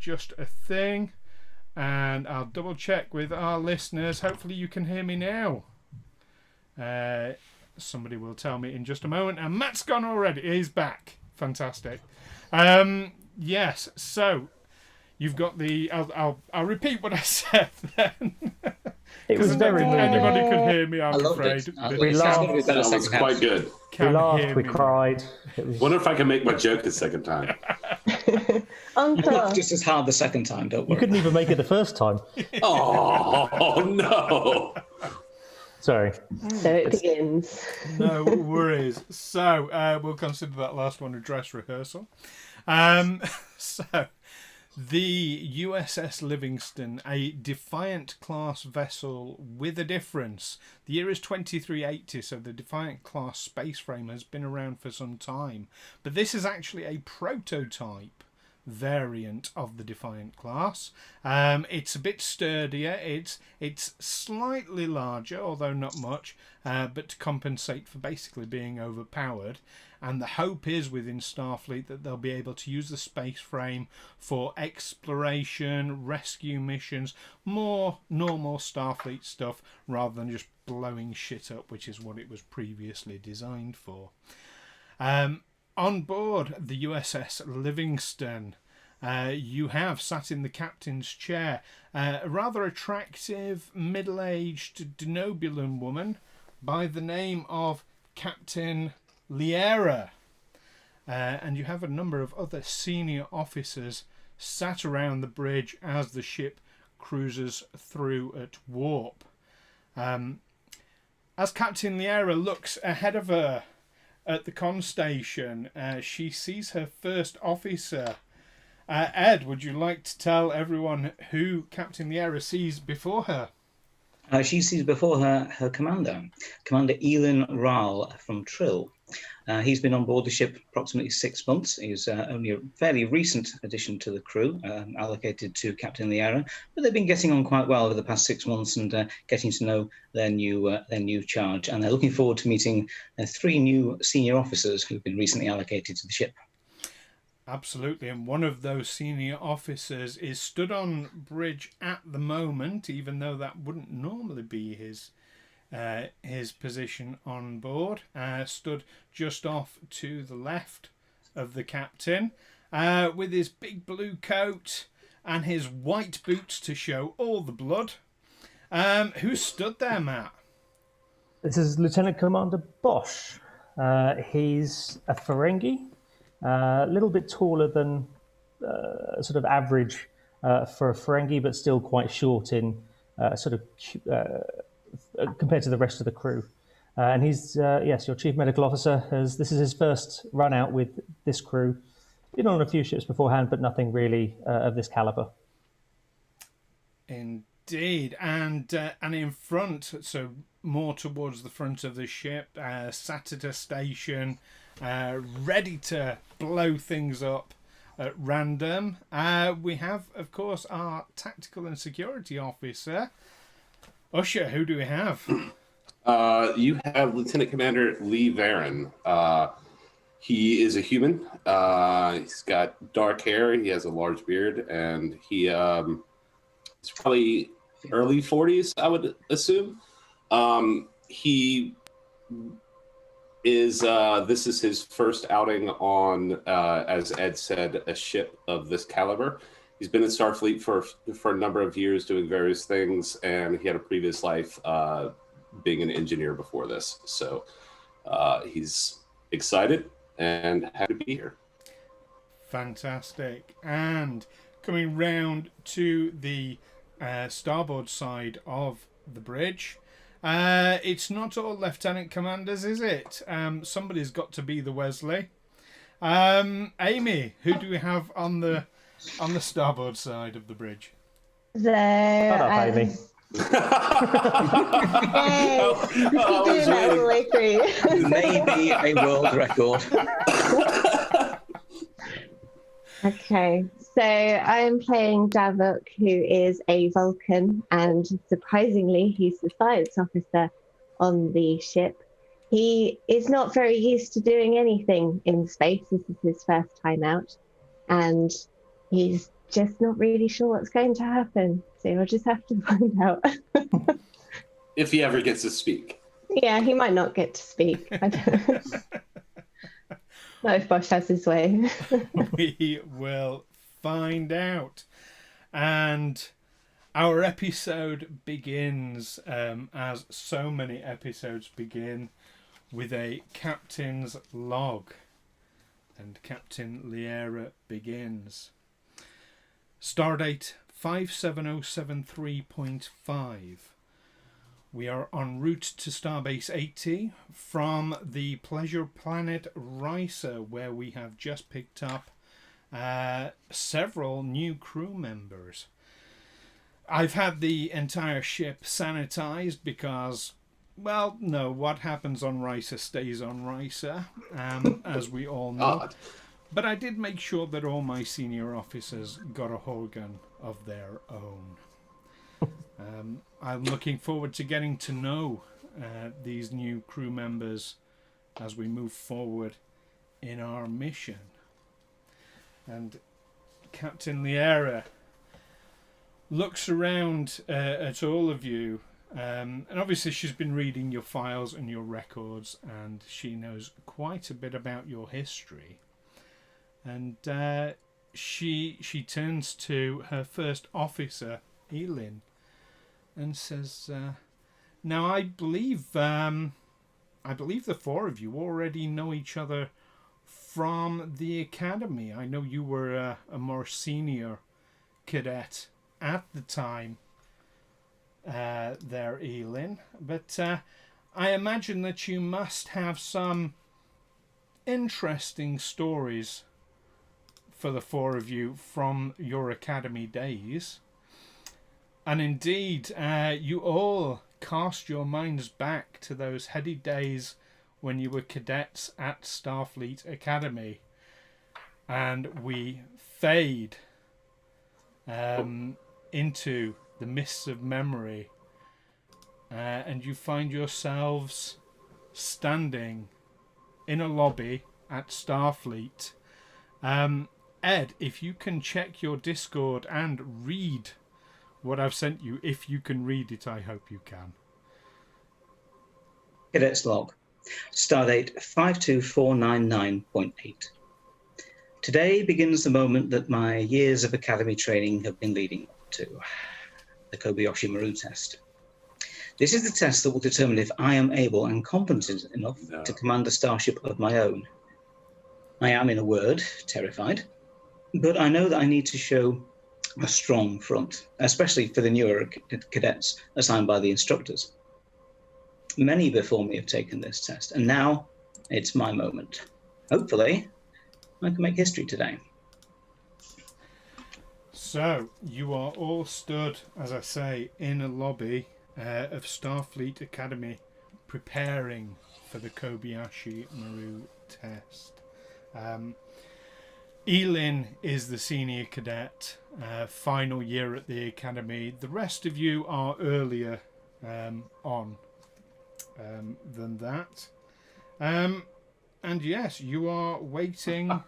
just a thing, and I'll double check with our listeners. Hopefully you can hear me now. Somebody will tell me in just a moment. And Matt's gone already. He's back. Fantastic. Yes, so you've got the... I'll repeat what I said then. It was very moving. Anybody could hear me, I'm I loved afraid. it. We laughed. That was quite good. We laughed, we cried. Wonder if I can make my joke the second time. I laughed just as hard the second time, don't worry. You couldn't even make it the first time. Oh, no. Sorry. So it begins. No worries. So we'll consider that last one a dress rehearsal. So the USS Livingston, a Defiant class vessel with a difference. The year is 2380, so the Defiant class space frame has been around for some time. But this is actually a prototype variant of the Defiant class. It's a bit sturdier. It's slightly larger, although not much, but to compensate for basically being overpowered. And the hope is within Starfleet that they'll be able to use the space frame for exploration, rescue missions, more normal Starfleet stuff rather than just blowing shit up, which is what it was previously designed for. On board the USS Livingston, you have sat in the captain's chair a rather attractive middle-aged Denobulan woman by the name of Captain Liera, and you have a number of other senior officers sat around the bridge as the ship cruises through at warp. As Captain Liera looks ahead of her at the con station, she sees her first officer. Ed, would you like to tell everyone who Captain Liera sees before her? She sees before her her commander, Commander Eelin Wraal from Trill. He's been on board the ship approximately 6 months. He's only a fairly recent addition to the crew, allocated to Captain Liera, but they've been getting on quite well over the past 6 months and getting to know their new charge. And they're looking forward to meeting 3 new senior officers who've been recently allocated to the ship. Absolutely, and one of those senior officers is stood on bridge at the moment, even though that wouldn't normally be his position on board. Stood just off to the left of the captain, with his big blue coat and his white boots to show all the blood. Who stood there, Matt? This is Lieutenant Commander Bosh. He's a Ferengi. A little bit taller than sort of average for a Ferengi, but still quite short in compared to the rest of the crew. And he's, yes, your Chief Medical Officer. This is his first run out with this crew. Been on a few ships beforehand, but nothing really of this caliber. Indeed. And in front, so more towards the front of the ship, sat at a station, ready to blow things up at random. We have, of course, our tactical and security officer, Usher. Who do we have? You have Lieutenant Commander Lee Varren. He is a human. He's got dark hair. He has a large beard, and he's probably early 40s, I would assume. He is this is his first outing on, as Ed said, a ship of this caliber. He's been in Starfleet for a number of years doing various things, and he had a previous life being an engineer before this. So he's excited and happy to be here. Fantastic. And coming round to the starboard side of the bridge, it's not all lieutenant commanders, is it? Somebody's got to be the Wesley. Amy, who do we have on the starboard side of the bridge? So, Shut up, Amy. Hey, you keep doing that all the way through. Maybe a world record. Okay, so I'm playing Davok, who is a Vulcan, and surprisingly, he's the science officer on the ship. He is not very used to doing anything in space. This is his first time out, and he's just not really sure what's going to happen. So you'll just have to find out. If he ever gets to speak. Yeah, he might not get to speak. I don't Not if Bosh has his way. We will find out. And our episode begins, as so many episodes begin, with a captain's log. And Captain Liera begins. Stardate 57073.5. We are en route to Starbase 80 from the pleasure planet Risa, where we have just picked up several new crew members. I've had the entire ship sanitized because, well, no, what happens on Risa stays on Risa, as we all know. God. But I did make sure that all my senior officers got a Horgan of their own. I'm looking forward to getting to know these new crew members as we move forward in our mission. And Captain Liera looks around at all of you, and obviously she's been reading your files and your records, and she knows quite a bit about your history. And she turns to her first officer, Eelin, and says, "Now I believe the four of you already know each other from the academy. I know you were a more senior cadet at the time, there, Eelin. But I imagine that you must have some interesting stories for the four of you from your academy days. And indeed, you all cast your minds back to those heady days when you were cadets at Starfleet Academy. And we fade into the mists of memory. And you find yourselves standing in a lobby at Starfleet. Ed, if you can check your Discord and read what I've sent you, if you can read it, I hope you can. Cadet's log. Stardate 52499.8. Today begins the moment that my years of academy training have been leading up to, the Kobayashi Maru test. This is the test that will determine if I am able and competent enough to command a starship of my own. I am, in a word, terrified, but I know that I need to show a strong front, especially for the newer cadets assigned by the instructors. Many before me have taken this test, and now it's my moment. Hopefully, I can make history today. So, you are all stood, as I say, in a lobby of Starfleet Academy, preparing for the Kobayashi Maru test. Eelin is the senior cadet, final year at the academy. The rest of you are earlier on than that. And yes, you are waiting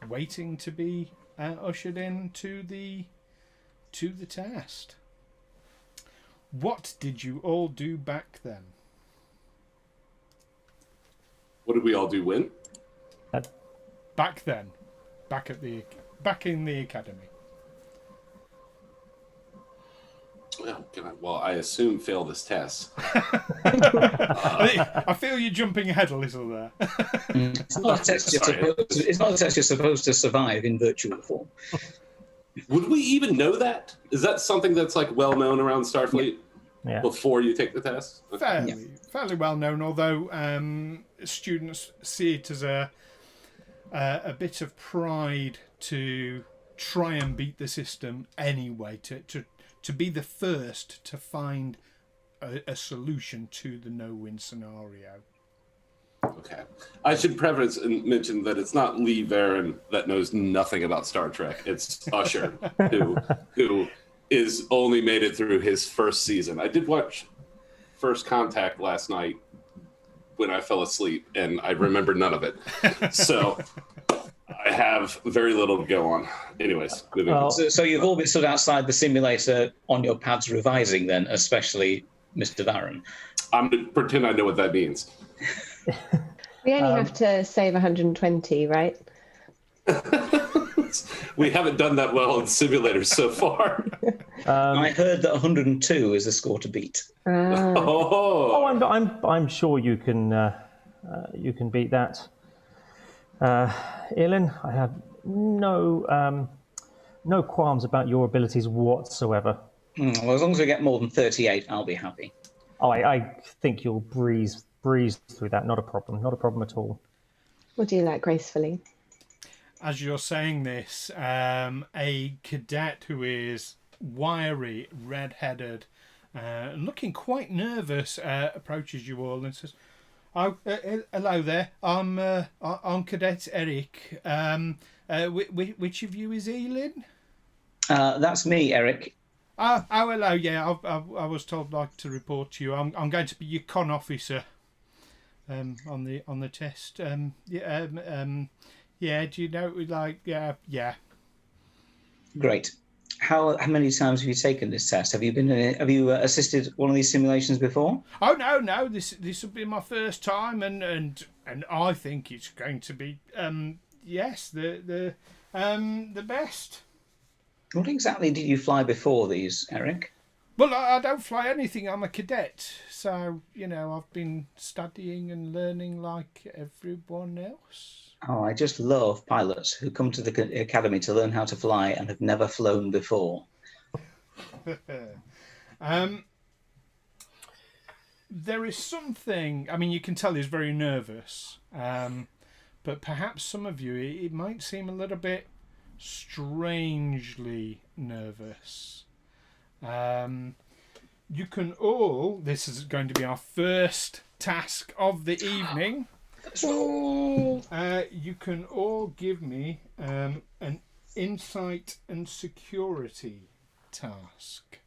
waiting to be ushered in to the test. What did you all do back then? What did we all do when? Back then, back in the academy. Well, I assume fail this test. I feel you're jumping ahead a little there. It's not a test you're supposed to survive in virtual form. Would we even know that? Is that something that's like well known around Starfleet? Yeah. Before you take the test? Fairly well known, although students see it as a bit of pride to try and beat the system anyway, to be the first to find a solution to the no-win scenario. Okay. I should preface and mention that it's not Lee Varren that knows nothing about Star Trek. It's Usher, who is only made it through his first season. I did watch First Contact last night when I fell asleep, and I remember none of it. So have very little to go on. Anyways, moving on. Well, So you've all been stood outside the simulator on your pads revising then, especially Mr. Varren. I'm going to pretend I know what that means. We only have to save 120, right? We haven't done that well in simulators so far. I heard that 102 is the score to beat. Oh, I'm sure you can beat that. Eelin, I have no qualms about your abilities whatsoever. Well, as long as we get more than 38, I'll be happy. Oh, I think you'll breeze through that. Not a problem at all. We'll do that gracefully. As you're saying this, a cadet who is wiry, red-headed, and looking quite nervous approaches you all and says, "Oh, hello there. I'm Cadet Eric. Which of you is Eelin?" That's me, Eric. Oh, hello. Yeah, I was told to report to you. I'm going to be your con officer. On the test. Yeah. Do you know? Yeah. Great. How many times have you taken this test? Have you assisted one of these simulations before? Oh no. This will be my first time, and I think it's going to be yes the best. What exactly did you fly before these, Eric? Well, I don't fly anything. I'm a cadet, so I've been studying and learning like everyone else. Oh, I just love pilots who come to the academy to learn how to fly and have never flown before. There is something. I mean, you can tell he's very nervous, but perhaps some of you, it might seem a little bit strangely nervous. You can all. This is going to be our first task of the evening. You can all give me an insight and security task.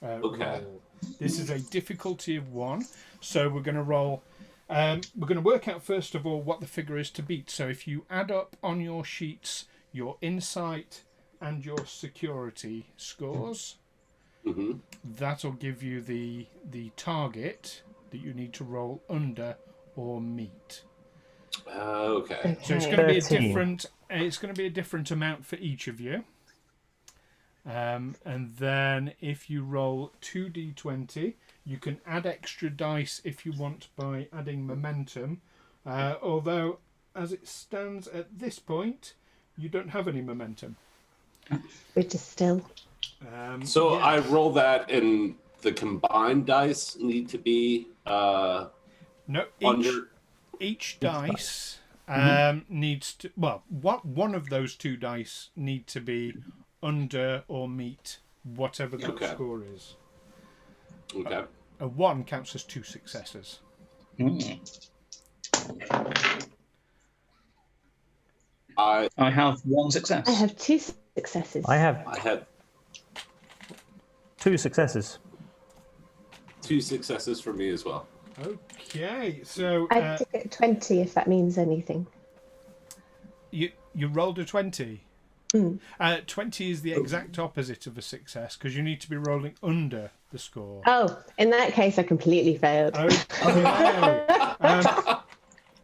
Okay. Roll. This is a difficulty of 1, so we're going to roll. We're going to work out first of all what the figure is to beat. So if you add up on your sheets your insight and your security scores, that'll give you the target that you need to roll under or meet. Okay. So it's going to be 13. a different amount for each of you. And then if you roll 2d20, you can add extra dice if you want by adding momentum. Although, as it stands at this point, you don't have any momentum. We're just still. So yeah. I roll that, and the combined dice need to be No, under. each dice needs to. Well, one of those 2 dice need to be under or meet whatever the score is. Okay. A 1 counts as 2 successes. I have 1 success. I have 2 successes. I have I had 2 successes. 2 successes for me as well. Okay, so I took it 20 if that means anything. you rolled a 20. 20 is the exact opposite of a success because you need to be rolling under the score. Oh, in that case, I completely failed. Okay.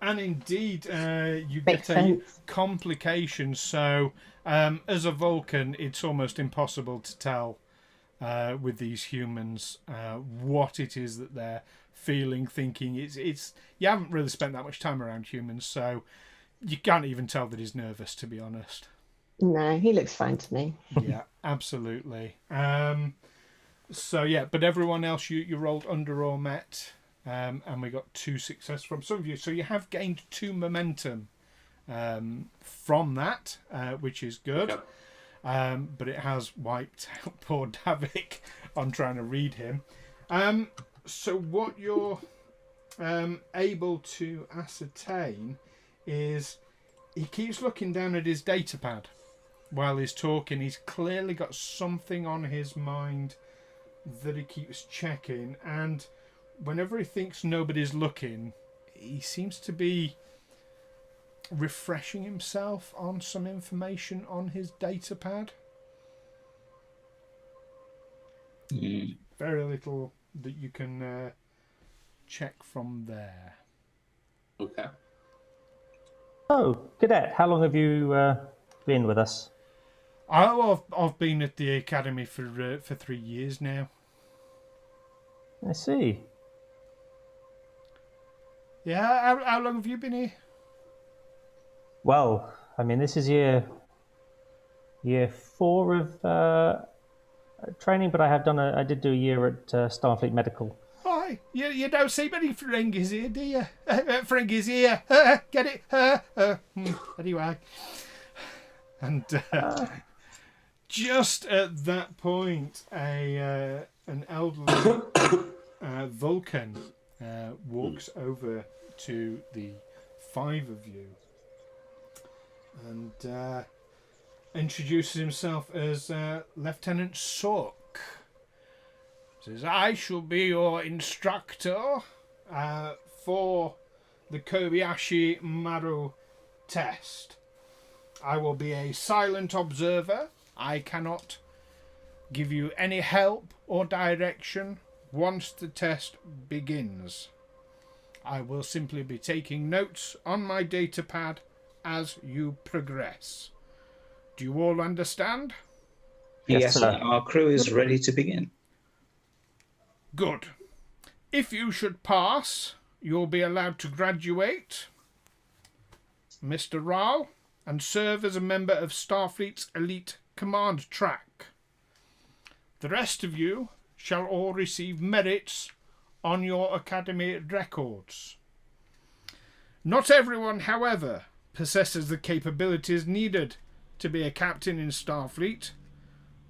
And indeed, you Makes get a sense. complication. So, as a Vulcan, it's almost impossible to tell with these humans what it is that they're feeling, thinking. It's you haven't really spent that much time around humans, so you can't even tell that he's nervous, to be honest. No, he looks fine to me. Yeah, absolutely. So yeah, but everyone else you rolled under or met, and we got 2 success from some of you. So you have gained 2 momentum from that, which is good. Okay. But it has wiped out poor Davok on trying to read him. So what you're able to ascertain is he keeps looking down at his data pad while he's talking. He's clearly got something on his mind that he keeps checking, and whenever he thinks nobody's looking, he seems to be refreshing himself on some information on his data pad. Very little that you can check from there. Okay. Oh, Cadet, how long have you been with us? I've been at the academy for 3 years now. I see. Yeah, how long have you been here? Well, I mean, this is year 4 of training, but I did do a year at Starfleet Medical. Hi, you don't see many Ferengis here, do you? Ferengis here. Get it? Anyway. And just at that point, an elderly Vulcan walks over to the 5 of you and introduces himself as Lieutenant Sork. Says, I shall be your instructor for the Kobayashi Maru test. I will be a silent observer. I cannot give you any help or direction once the test begins. I will simply be taking notes on my data pad as you progress. Do you all understand? Yes, sir. Our crew is ready to begin. Good. If you should pass, you'll be allowed to graduate, Mr. Wraal, and serve as a member of Starfleet's elite command track. The rest of you shall all receive merits on your academy records. Not everyone, however, possesses the capabilities needed to be a captain in Starfleet,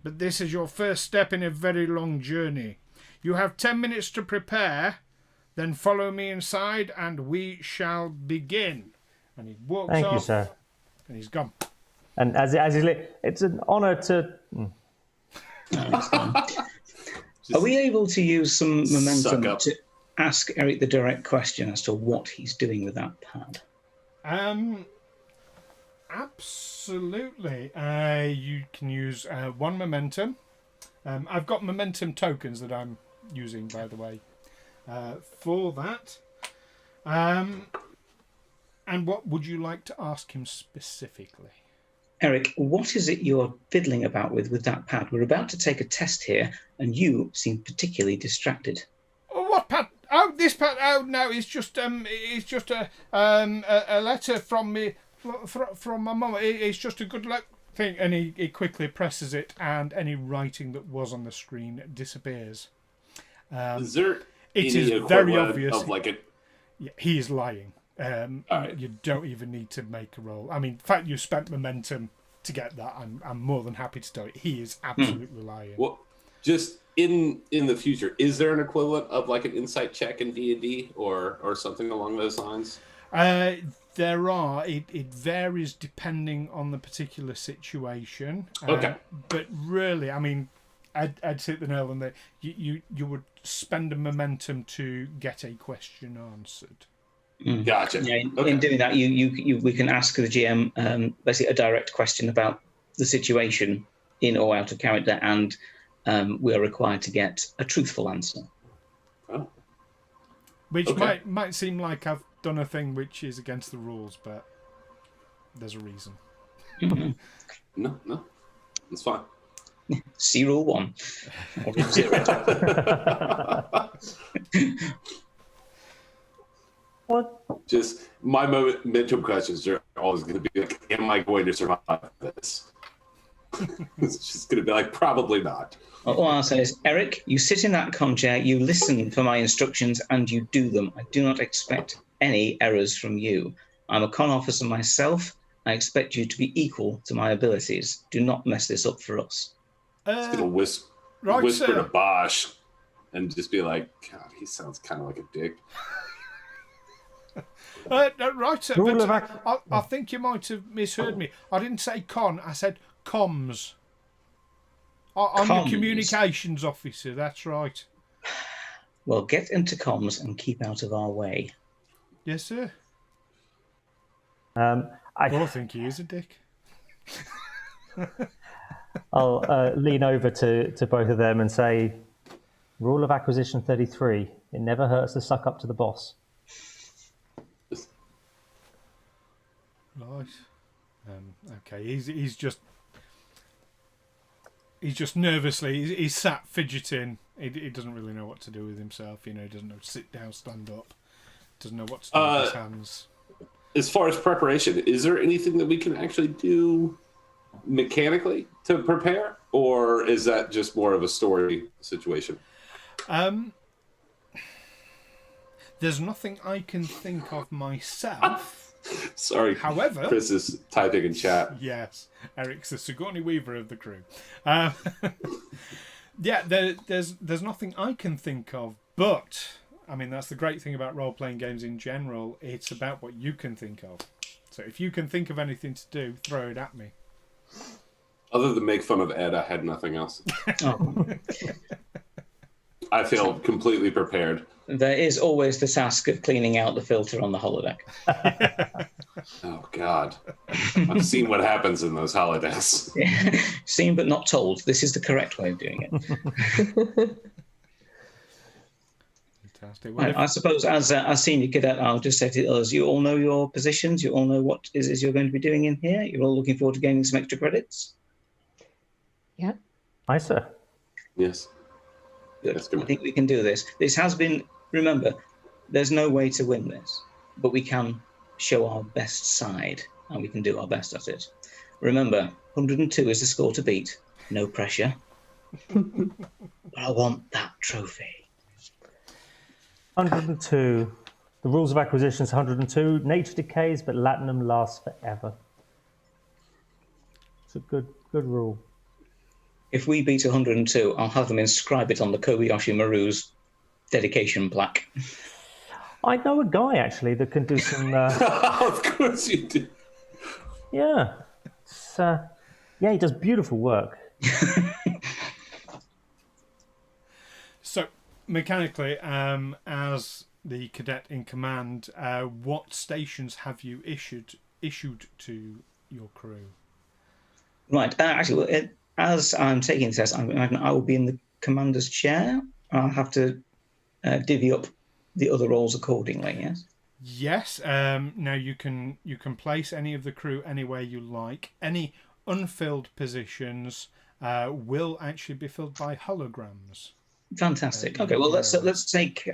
but this is your first step in a very long journey. You have 10 minutes to prepare, then follow me inside and we shall begin. And he walks off. Thank you, sir. And he's gone. And it's an honour to... Are we able to use some momentum to ask Eric the direct question as to what he's doing with that pad? Absolutely. You can use 1 momentum. I've got momentum tokens that I'm using, by the way, for that. And what would you like to ask him specifically? Eric, what is it you're fiddling about with that pad? We're about to take a test here, and you seem particularly distracted. Oh, what pad? Oh, this pad. Oh no, it's just a letter from me from my mum. It's just a good luck thing, and he quickly presses it, and any writing that was on the screen disappears. Is there it any is very obvious. Of like a... Yeah, he is lying. Right. You don't even need to make a roll. I mean, the fact you spent momentum to get that, I'm more than happy to tell you. He is absolutely lying. Well, just in the future, is there an equivalent of like an insight check in D&D or something along those lines? There are. It varies depending on the particular situation. Okay. But really, I mean, I'd hit the nail on that. You would spend a momentum to get a question answered. Gotcha. Yeah, okay. In doing that, we can ask the GM basically a direct question about the situation in or out of character, and we are required to get a truthful answer. Oh. Which Okay. might seem like I've done a thing which is against the rules, but there's a reason. No, it's fine. See rule 1. Or rule 0. What? Just my momentum questions are always going to be like, am I going to survive this? It's just going to be like, probably not. All I'll say is, Eric, you sit in that comm chair, you listen for my instructions, and you do them. I do not expect any errors from you. I'm a con officer myself. I expect you to be equal to my abilities. Do not mess this up for us. It's going to whisper sir. to Bosh and just be like, God, he sounds kind of like a dick. No, right, sir. But I think you might have misheard me. I didn't say con. I said comms. I'm the communications officer. That's right. Well, get into comms and keep out of our way. Yes, sir. Or think he is a dick. I'll lean over to both of them and say, rule of acquisition 33. It never hurts to suck up to the boss. Right. Okay. He's just nervously. He's sat fidgeting. He doesn't really know what to do with himself. He doesn't know to sit down, stand up. Doesn't know what to do with his hands. As far as preparation, is there anything that we can actually do mechanically to prepare, or is that just more of a story situation? There's nothing I can think of myself. Sorry, However, Chris is typing in chat. Yes, Eric's the Sigourney Weaver of the crew. Yeah, there's nothing I can think of, but I mean that's the great thing about role-playing games in general. It's about what you can think of. So if you can think of anything to do, throw it at me. Other than make fun of Ed, I had nothing else. Oh. I feel completely prepared. There is always the task of cleaning out the filter on the holodeck. Oh, God. I've seen what happens in those holodecks. Seen but not told. This is the correct way of doing it. Fantastic. Right, I suppose as senior cadet, I'll just say to others, you all know your positions. You all know what is you're going to be doing in here. You're all looking forward to gaining some extra credits. Yeah. Aye, sir. Yes. Good. That's good. I think we can do this. This has been, remember, there's no way to win this, but we can show our best side and we can do our best at it. Remember, 102 is the score to beat. No pressure. But I want that trophy. 102. The rules of acquisition is 102. Nature decays, but latinum lasts forever. It's a good rule. If we beat 102, I'll have them inscribe it on the Kobayashi Maru's dedication plaque. I know a guy actually that can do some. Of course you do. Yeah, yeah, he does beautiful work. So mechanically, as the cadet in command, what stations have you issued to your crew? Right, actually, as I'm taking the test, I will be in the commander's chair. I'll have to divvy up the other roles accordingly, yes? Yes. Now you can place any of the crew anywhere you like. Any unfilled positions will actually be filled by holograms. Fantastic. Okay, well, let's take,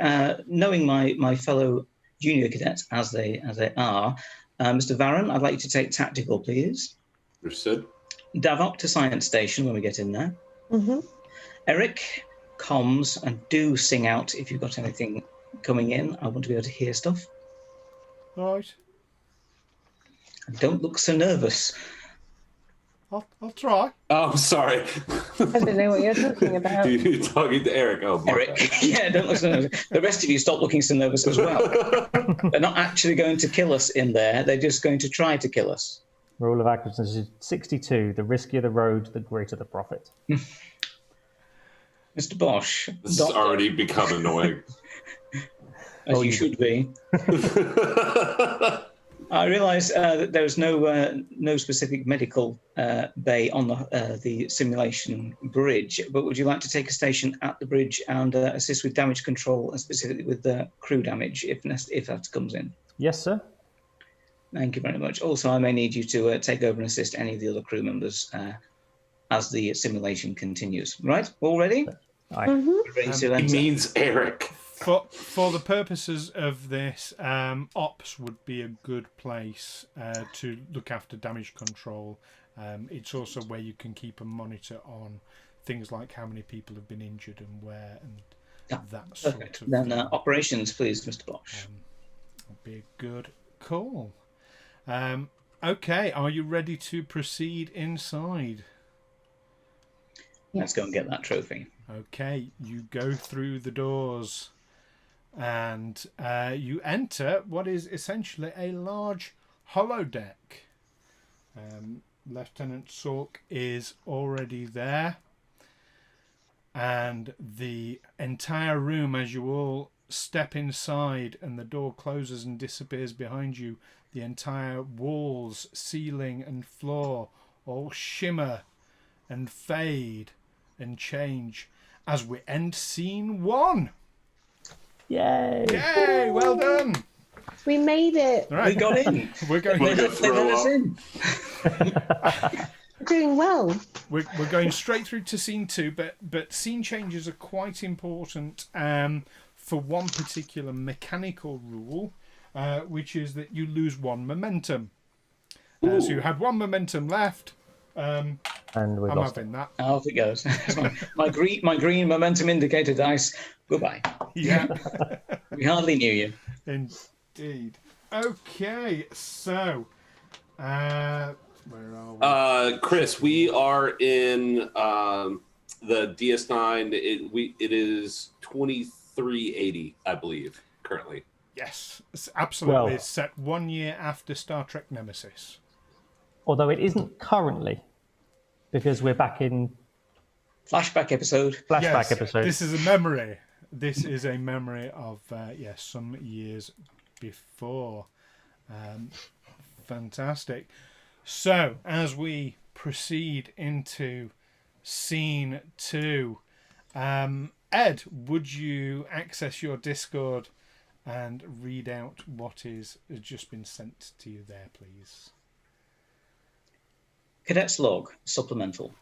knowing my fellow junior cadets as they are, Mr. Varren, I'd like you to take tactical, please. Understood. Davok to science station when we get in there. Mm-hmm. Eric, comms, and do sing out if you've got anything coming in. I want to be able to hear stuff. Right. And don't look so nervous. I'll try. Oh, sorry. I don't know what you're talking about. You're talking to Eric. Oh, my Eric, God. yeah, don't look so nervous. The rest of you stop looking so nervous as well. They're not actually going to kill us in there. They're just going to try to kill us. Rule of acquisition is 62. The riskier the road, the greater the profit. Mr. Bosh. This has already become annoying. As you should be. I realise that there's no specific medical bay on the simulation bridge, but would you like to take a station at the bridge and assist with damage control, and specifically with the crew damage, if that comes in? Yes, sir. Thank you very much. Also, I may need you to take over and assist any of the other crew members as the simulation continues. Right? All ready? Aye. Mm-hmm. Ready to He enter? means Eric. For the purposes of this, ops would be a good place to look after damage control. It's also where you can keep a monitor on things like how many people have been injured and where, and that sort Perfect. of Then thing. operations, please, Mr. Bosh. Would be a good call. Okay, are you ready to proceed inside? Let's go and get that trophy. Okay, you go through the doors and you enter what is essentially a large holodeck. Lieutenant Salk is already there, and the entire room, as you all step inside and the door closes and disappears behind you, The entire walls, ceiling, and floor all shimmer and fade and change as we end scene 1. Yay! Yay! Well done. We made it. All right. We got in. We're going. We're They gonna let us throw in. We're doing well. We're going straight through to scene 2, but scene changes are quite important for one particular mechanical rule, which is that you lose 1 momentum. So you had 1 momentum left. And we I'm lost. having that. Off it goes. my green momentum indicator dice. Goodbye. Yeah, We hardly knew you. indeed. Okay, so where are we? Chris, we are in the DS9. It is 2380, I believe, currently. Yes, it's absolutely. Well- It's set 1 year after Star Trek Nemesis. Although it isn't currently, because we're back in Flashback episode. flashback Yes, episode. This is a memory. This is a memory of some years before. Fantastic. So as we proceed into scene 2, Ed, would you access your Discord and read out what has just been sent to you there, please? Cadet's log, supplemental.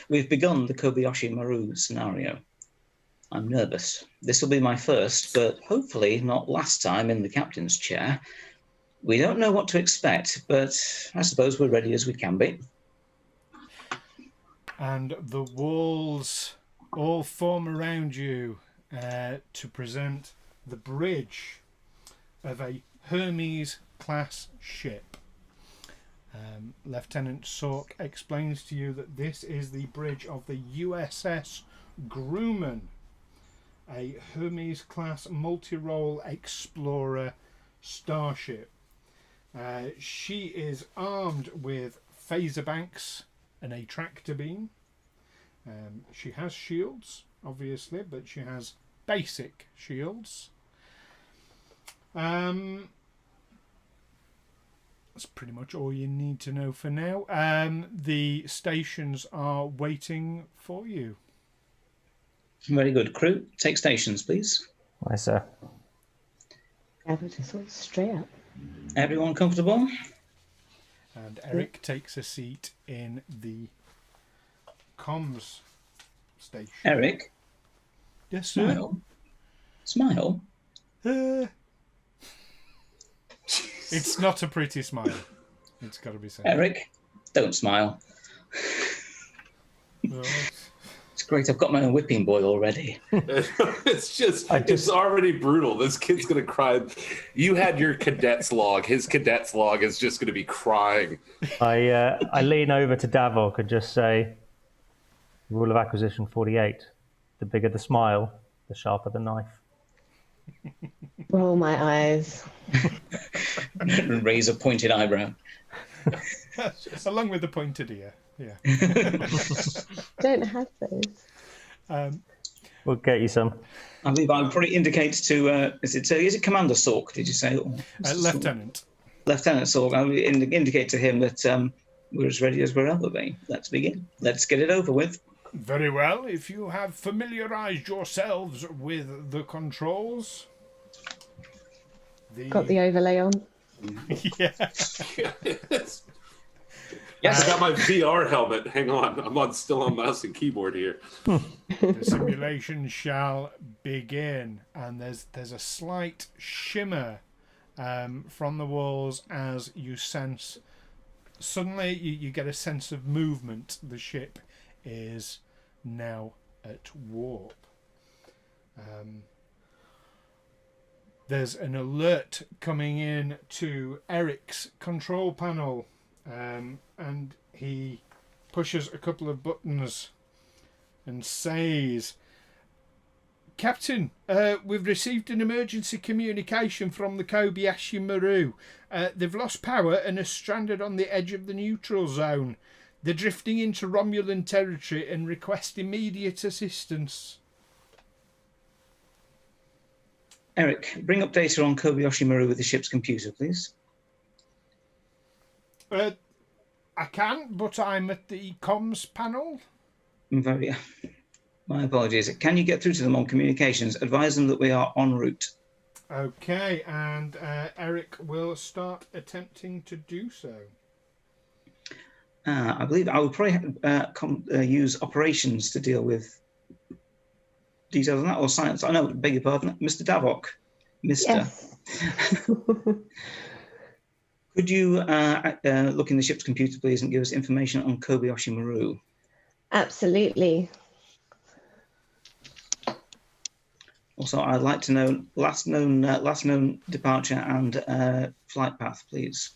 We've begun the Kobayashi Maru scenario. I'm nervous. This will be my first, but hopefully not last time in the captain's chair. We don't know what to expect, but I suppose we're ready as we can be. And the walls all form around you to present the bridge of a Hermes-class ship. Lieutenant Sork explains to you that this is the bridge of the USS Grumman, a Hermes-class multi-role explorer starship. She is armed with phaser banks and a tractor beam. She has shields, obviously, but she has basic shields. That's pretty much all you need to know for now. The stations are waiting for you. Very good. Crew, take stations, please. Aye, sir. Yeah, but just went straight up. Everyone comfortable? And Eric takes a seat in the comms station. Eric, Yes, sir. smile. Smile. It's not a pretty smile. It's got to be said. Eric, don't smile. Right. It's great. I've got my own whipping boy already. It's already brutal. This kid's gonna cry. You had your cadet's log. His cadet's log is just gonna be crying. I lean over to Davok and just say, rule of acquisition 48. The bigger the smile, the sharper the knife. Roll my eyes. Raise a pointed eyebrow. Along with the pointed ear. Yeah. Don't have those. We'll get you some. I believe I would probably indicate to, is it Commander Sork, did you say? Or Lieutenant. Lieutenant Sork, I would indicate to him that we're as ready as we'll ever be. Let's begin. Let's get it over with. Very well. If you have familiarized yourselves with the controls. Got the overlay on. Yeah. Yes, I got my VR helmet. Hang on. I'm still on mouse and keyboard here. The simulation shall begin, and there's a slight shimmer from the walls as you sense. Suddenly, you get a sense of movement. The ship is now at warp. There's an alert coming in to Eric's control panel, and he pushes a couple of buttons and says, Captain, we've received an emergency communication from the Kobayashi Maru. They've lost power and are stranded on the edge of the neutral zone. They're drifting into Romulan territory and request immediate assistance. Eric, bring up data on Kobayashi Maru with the ship's computer, please. I can, but I'm at the comms panel. My apologies. Can you get through to them on communications? Advise them that we are en route. Okay, and Eric will start attempting to do so. I believe I would probably use operations to deal with details on that, or science. I know, beg your pardon, Mr. Davok. Yes. Could you look in the ship's computer, please, and give us information on Kobayashi Maru? Absolutely. Also, I'd like to know last known departure and flight path, please.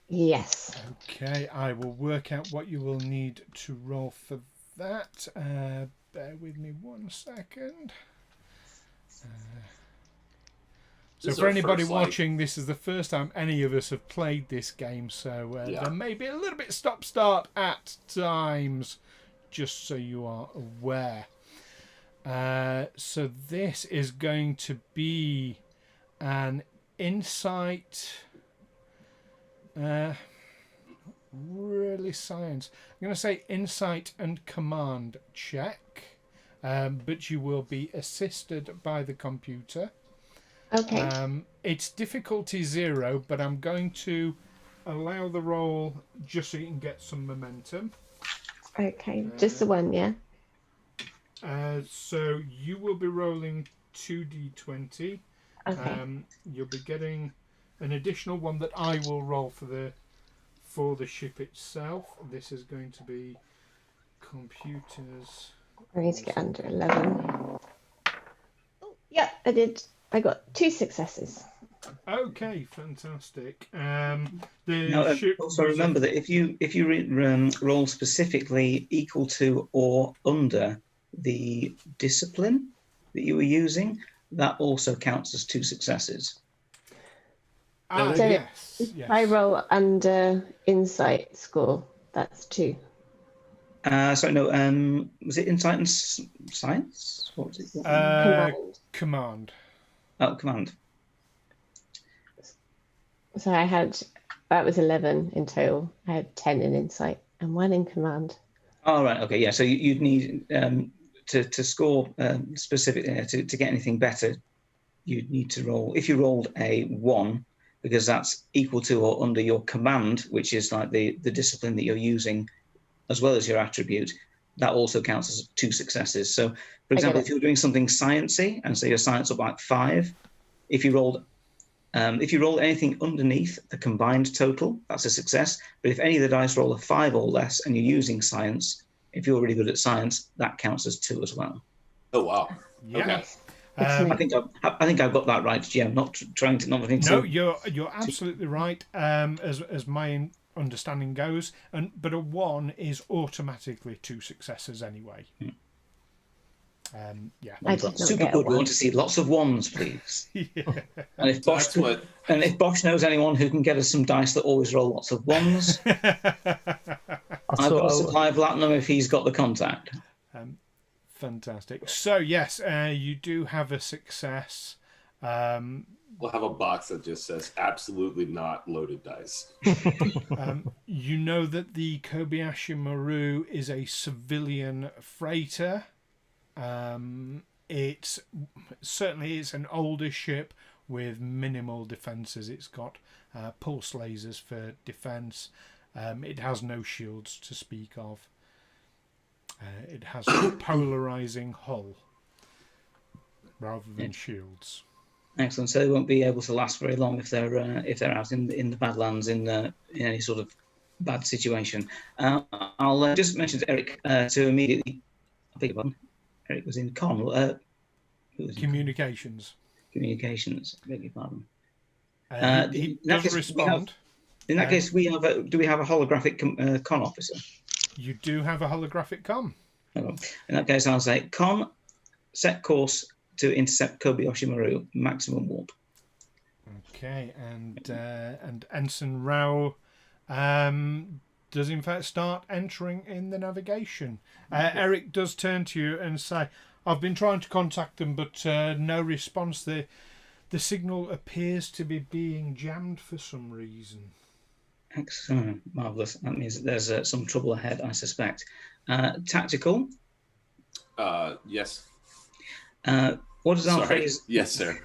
Yes. Okay, I will work out what you will need to roll for that. Bear with me 1 second. So for anybody watching, this is the first time any of us have played this game, so there may be a little bit stop-start at times, just so you are aware. So this is going to be an insight... really science. I'm going to say insight and command check, but you will be assisted by the computer. Okay. It's difficulty 0, but I'm going to allow the roll just so you can get some momentum. Okay. Just the one, yeah? So you will be rolling 2d20. Okay. You'll be getting an additional one that I will roll for the ship itself. This is going to be computers. I need to get under 11. Oh, yeah, I did. I got 2 successes. Okay, fantastic. Now, also remember that if you roll specifically equal to or under the discipline that you were using, that also counts as 2 successes. So yes. if I roll under insight score, that's 2. Sorry, no. Was it insight and science? What was it? Command. Oh, command. So that was 11 in total. I had 10 in insight and 1 in command. Oh, right. Okay. Yeah. So you'd need to score specifically to get anything better. You'd need to roll. If you rolled a 1, because that's equal to or under your command, which is like the discipline that you're using, as well as your attribute, that also counts as 2 successes. So, for example, if you're doing something sciencey, and say your science up like 5, if you rolled anything underneath the combined total, that's a success. But if any of the dice roll a 5 or less, and you're using science, if you're really good at science, that counts as 2 as well. Oh wow! Yeah. Okay. I think I've got that right, Jim. Not trying to. No, you're absolutely right. As my understanding goes, but a 1 is automatically 2 successes anyway. Yeah. Super good. We want to see lots of 1s, please. Yeah. And if Bosh knows anyone who can get us some dice that always roll lots of 1s, I've got a supply of platinum if he's got the contact. Fantastic. So yes, you do have a success. We'll have a box that just says "absolutely not loaded dice." You know that the Kobayashi Maru is a civilian freighter. It's an older ship with minimal defences. It's got pulse lasers for defence. It has no shields to speak of. It has a polarising hull rather than shields. Excellent. So they won't be able to last very long if they're out in the Badlands in any sort of bad situation. I'll just mention to Eric to immediately. I beg your pardon. Eric was in Communications. Communications. I beg your pardon. He does respond. In that case, do we have a holographic con officer? You do have a holographic com. In that case, I'll say con, set course to intercept Kobayashi Maru, maximum warp. Okay, and Ensign Wraal does in fact start entering in the navigation. Eric does turn to you and say, "I've been trying to contact them, but no response. The signal appears to be being jammed for some reason." Excellent, marvelous. That means there's some trouble ahead, I suspect. Tactical. Yes. What is our Sorry. phase? Yes, sir.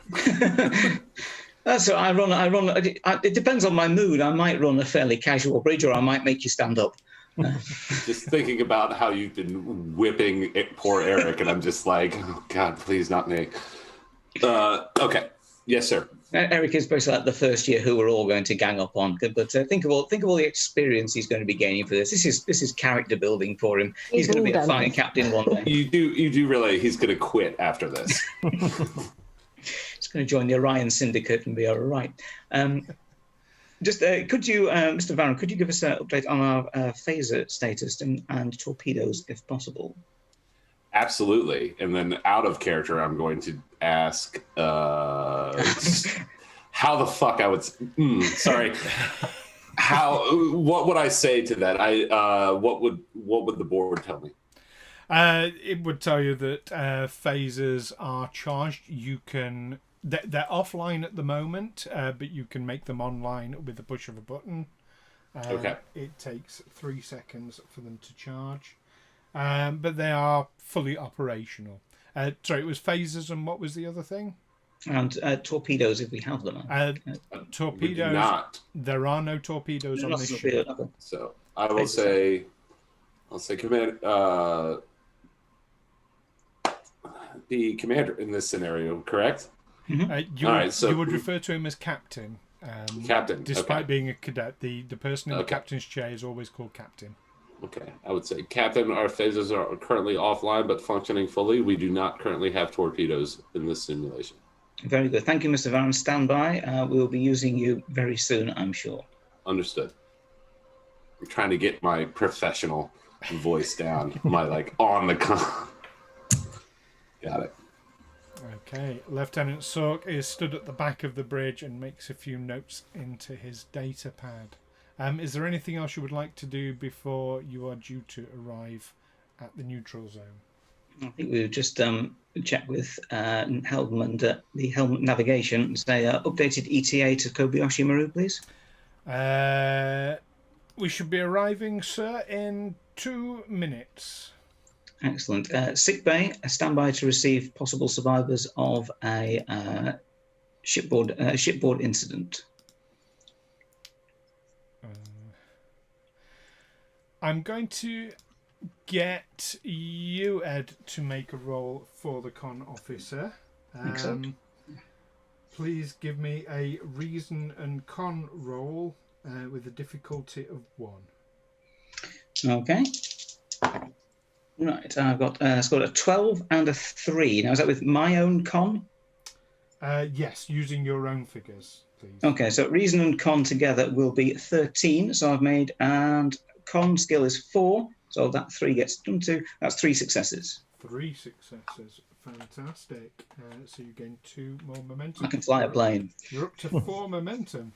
So I run. It depends on my mood. I might run a fairly casual bridge, or I might make you stand up. Just thinking about how you've been whipping poor Eric, and I'm just like, oh God, please not me. Okay. Yes, sir. Eric is basically like the first year who we're all going to gang up on. But think of all the experience he's going to be gaining for this. This is character building for him. He's going to be a fine captain one day. You do realize he's going to quit after this. He's going to join the Orion Syndicate and be all right. Could you, Mr. Varren, could you give us an update on our phaser status and torpedoes, if possible? Absolutely. And then out of character, I'm going to ask how the fuck I would... sorry. What would I say to that? What would the board tell me? It would tell you that phasers are charged. You can... They're offline at the moment, but you can make them online with the push of a button. Okay. It takes 3 seconds for them to charge. But they are fully operational. Sorry, it was phasers, and what was the other thing? And torpedoes, if we have them. Torpedoes. Not. There are no torpedoes on this ship. So I will say, command. The commander in this scenario, correct? Mm-hmm. You would refer to him as captain. Captain. Despite being a cadet, the person in the captain's chair is always called captain. Okay, I would say, Captain, our phasers are currently offline but functioning fully. We do not currently have torpedoes in this simulation. Very good. Thank you, Mr. Varren. Stand by. We'll be using you very soon, I'm sure. Understood. I'm trying to get my professional voice down. My, on the con. Got it. Okay, Lieutenant Sork is stood at the back of the bridge and makes a few notes into his data pad. Is there anything else you would like to do before you are due to arrive at the neutral zone? I think we'll just check with Helm and the Helm navigation and say updated ETA to Kobayashi Maru, please. We should be arriving, sir, in 2 minutes. Excellent. Sick bay, stand by to receive possible survivors of a shipboard incident. I'm going to get you, Ed, to make a roll for the con officer. Excellent. Please give me a reason and con roll with a difficulty of 1. Okay. Right, I've got scored a 12 and a 3. Now, is that with my own con? Yes, using your own figures, please. Okay, so reason and con together will be 13. So I've made, and con skill is 4. So that 3 gets done to. That's 3 successes. 3 successes. Fantastic. So you gain 2 more momentum. I can fly a plane. You're up to 4 momentum,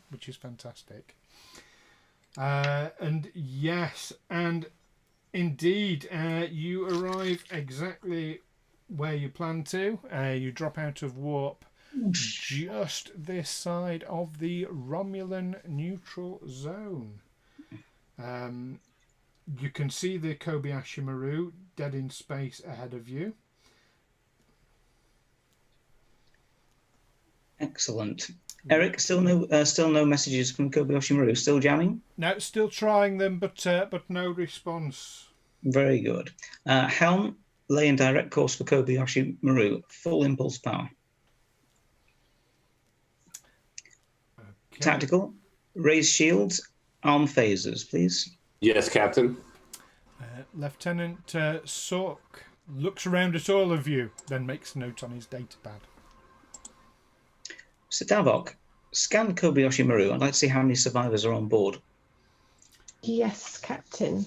which is fantastic. And yes, and indeed, you arrive exactly where you plan to. You drop out of warp just this side of the Romulan neutral zone. You can see the Kobayashi Maru dead in space ahead of you. Excellent. Eric, still no messages from Kobayashi Maru. Still jamming? No, still trying them, but no response. Very good. Helm, lay in direct course for Kobayashi Maru. Full impulse power. Okay. Tactical, raise shields, arm phasers, please. Yes, Captain. Lieutenant Sork looks around at all of you, then makes a note on his datapad. Mr. Davok, scan Kobayashi Maru. I'd like to see how many survivors are on board. Yes, Captain.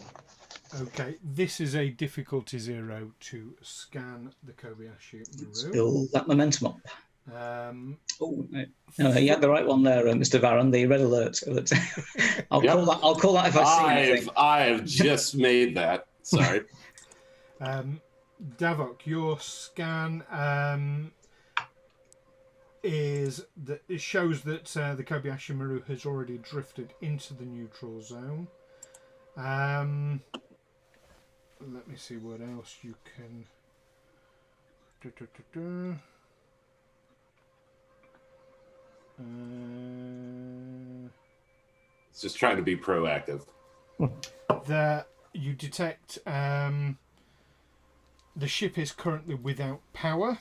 Okay, this is a difficulty 0 to scan the Kobayashi Maru. Let's build that momentum up. Oh no, you had the right one there, Mr. Varren. The red alert. I'll call that if I see anything. I have just made that. Sorry. Davok, your scan is that it shows that the Kobayashi Maru has already drifted into the neutral zone. Let me see what else you can. It's just trying to be proactive. There, you detect the ship is currently without power,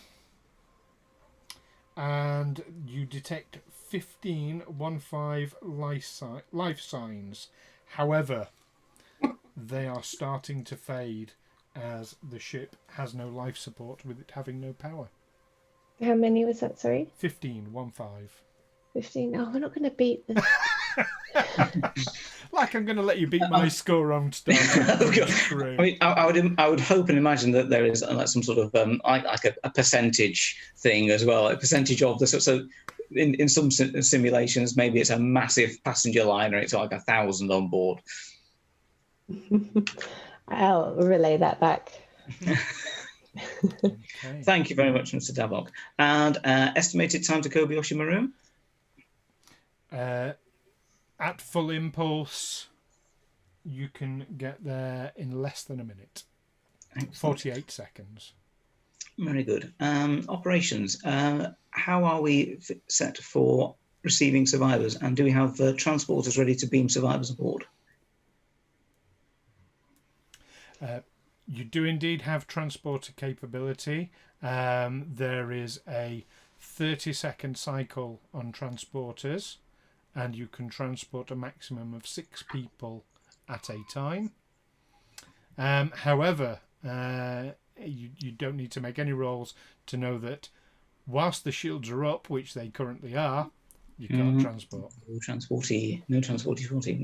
and you detect 15 life signs. However, they are starting to fade as the ship has no life support with it having no power. How many was that? Sorry, 15. 15. Oh, we're not going to beat this. Like I'm going to let you beat my score on Starfleet. I mean, I would hope and imagine that there is like some sort of like a percentage thing as well, a percentage of the so. In some simulations, maybe it's a massive passenger liner. It's like 1,000 on board. I'll relay that back. Okay. Thank you very much, Mr. Davok. And estimated time to Kobayashi Maru? At full impulse, you can get there in less than a minute. Excellent. 48 seconds. Very good. Operations. How are we set for receiving survivors? And do we have transporters ready to beam survivors aboard? You do indeed have transporter capability. There is a 30-second cycle on transporters, and you can transport a maximum of 6 people at a time. However, you don't need to make any rolls to know that whilst the shields are up, which they currently are, you can't transport. No transporty,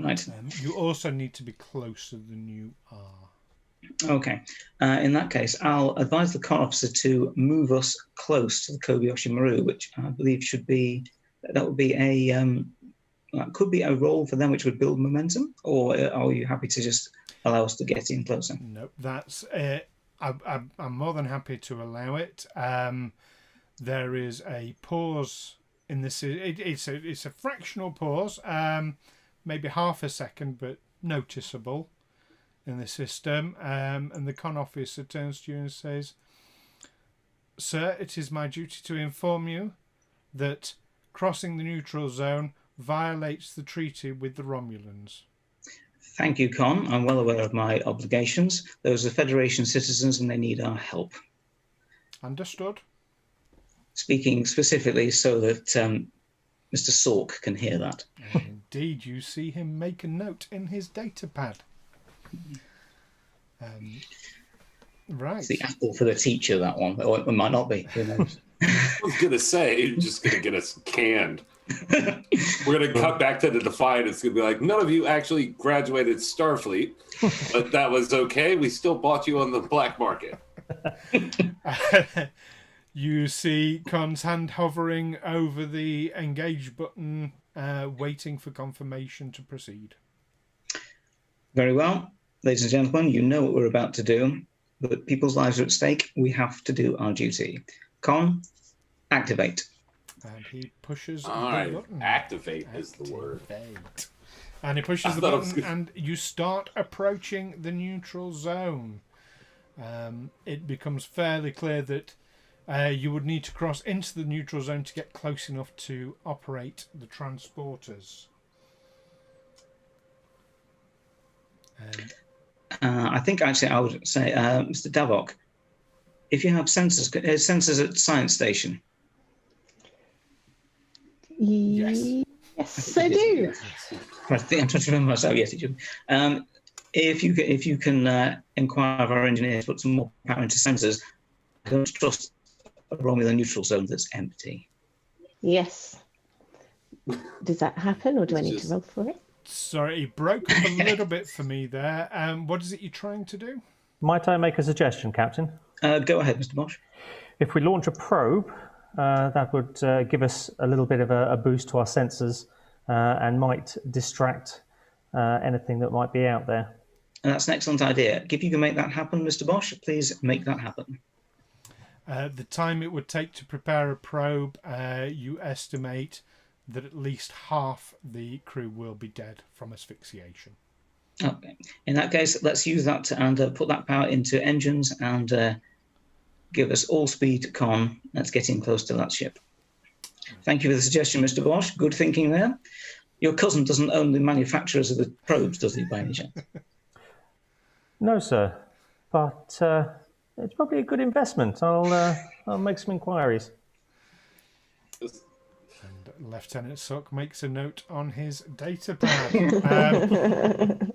right. You also need to be closer than you are. Okay. In that case, I'll advise the car officer to move us close to the Kobayashi Maru, which I believe should be, that would be could be a roll for them which would build momentum, or are you happy to just allow us to get in closer? No, that's I'm more than happy to allow it. There is a pause in this. It's a fractional pause, maybe half a second, but noticeable in the system. And the con officer turns to you and says, "Sir, it is my duty to inform you that crossing the neutral zone violates the treaty with the Romulans." Thank you, Con. I'm well aware of my obligations. Those are Federation citizens and they need our help. Understood. Speaking specifically so that Mr. Sork can hear that. And indeed, you see him make a note in his data pad. Right. It's the apple for the teacher, that one. Or it might not be. Who knows? I was going to say, you're just going to get us canned. We're going to cut back to the Defiant. It's going to be like, none of you actually graduated Starfleet, but that was okay. We still bought you on the black market. You see Con's hand hovering over the engage button, waiting for confirmation to proceed. Very well. Ladies and gentlemen, you know what we're about to do, but people's lives are at stake. We have to do our duty. Con, activate. And he pushes the button. Activate is the word. And he pushes the button, and you start approaching the neutral zone. It becomes fairly clear that you would need to cross into the neutral zone to get close enough to operate the transporters. I think actually I would say, Mr. Davok, if you have sensors at Science Station. Yes. Yes, I do. I think I'm trying to remember myself. Yes, you do. If you can inquire of our engineers, put some more power into sensors, I don't trust a Romulan neutral zone that's empty. Yes. Does that happen, or do I need to roll for it? Sorry, it broke up a little bit for me there. What is it you're trying to do? Might I make a suggestion, Captain? Go ahead, Mr. Bosh. If we launch a probe, that would give us a little bit of a boost to our sensors and might distract anything that might be out there. And that's an excellent idea. If you can make that happen, Mr. Bosh, please make that happen. The time it would take to prepare a probe, you estimate that at least half the crew will be dead from asphyxiation. Okay. In that case, let's use that and put that power into engines and give us all speed con. Let's get in close to that ship. Thank you for the suggestion, Mr. Bosh. Good thinking there. Your cousin doesn't own the manufacturers of the probes, does he, by any chance? No, sir. But it's probably a good investment. I'll make some inquiries. And Lieutenant Suck makes a note on his data pad.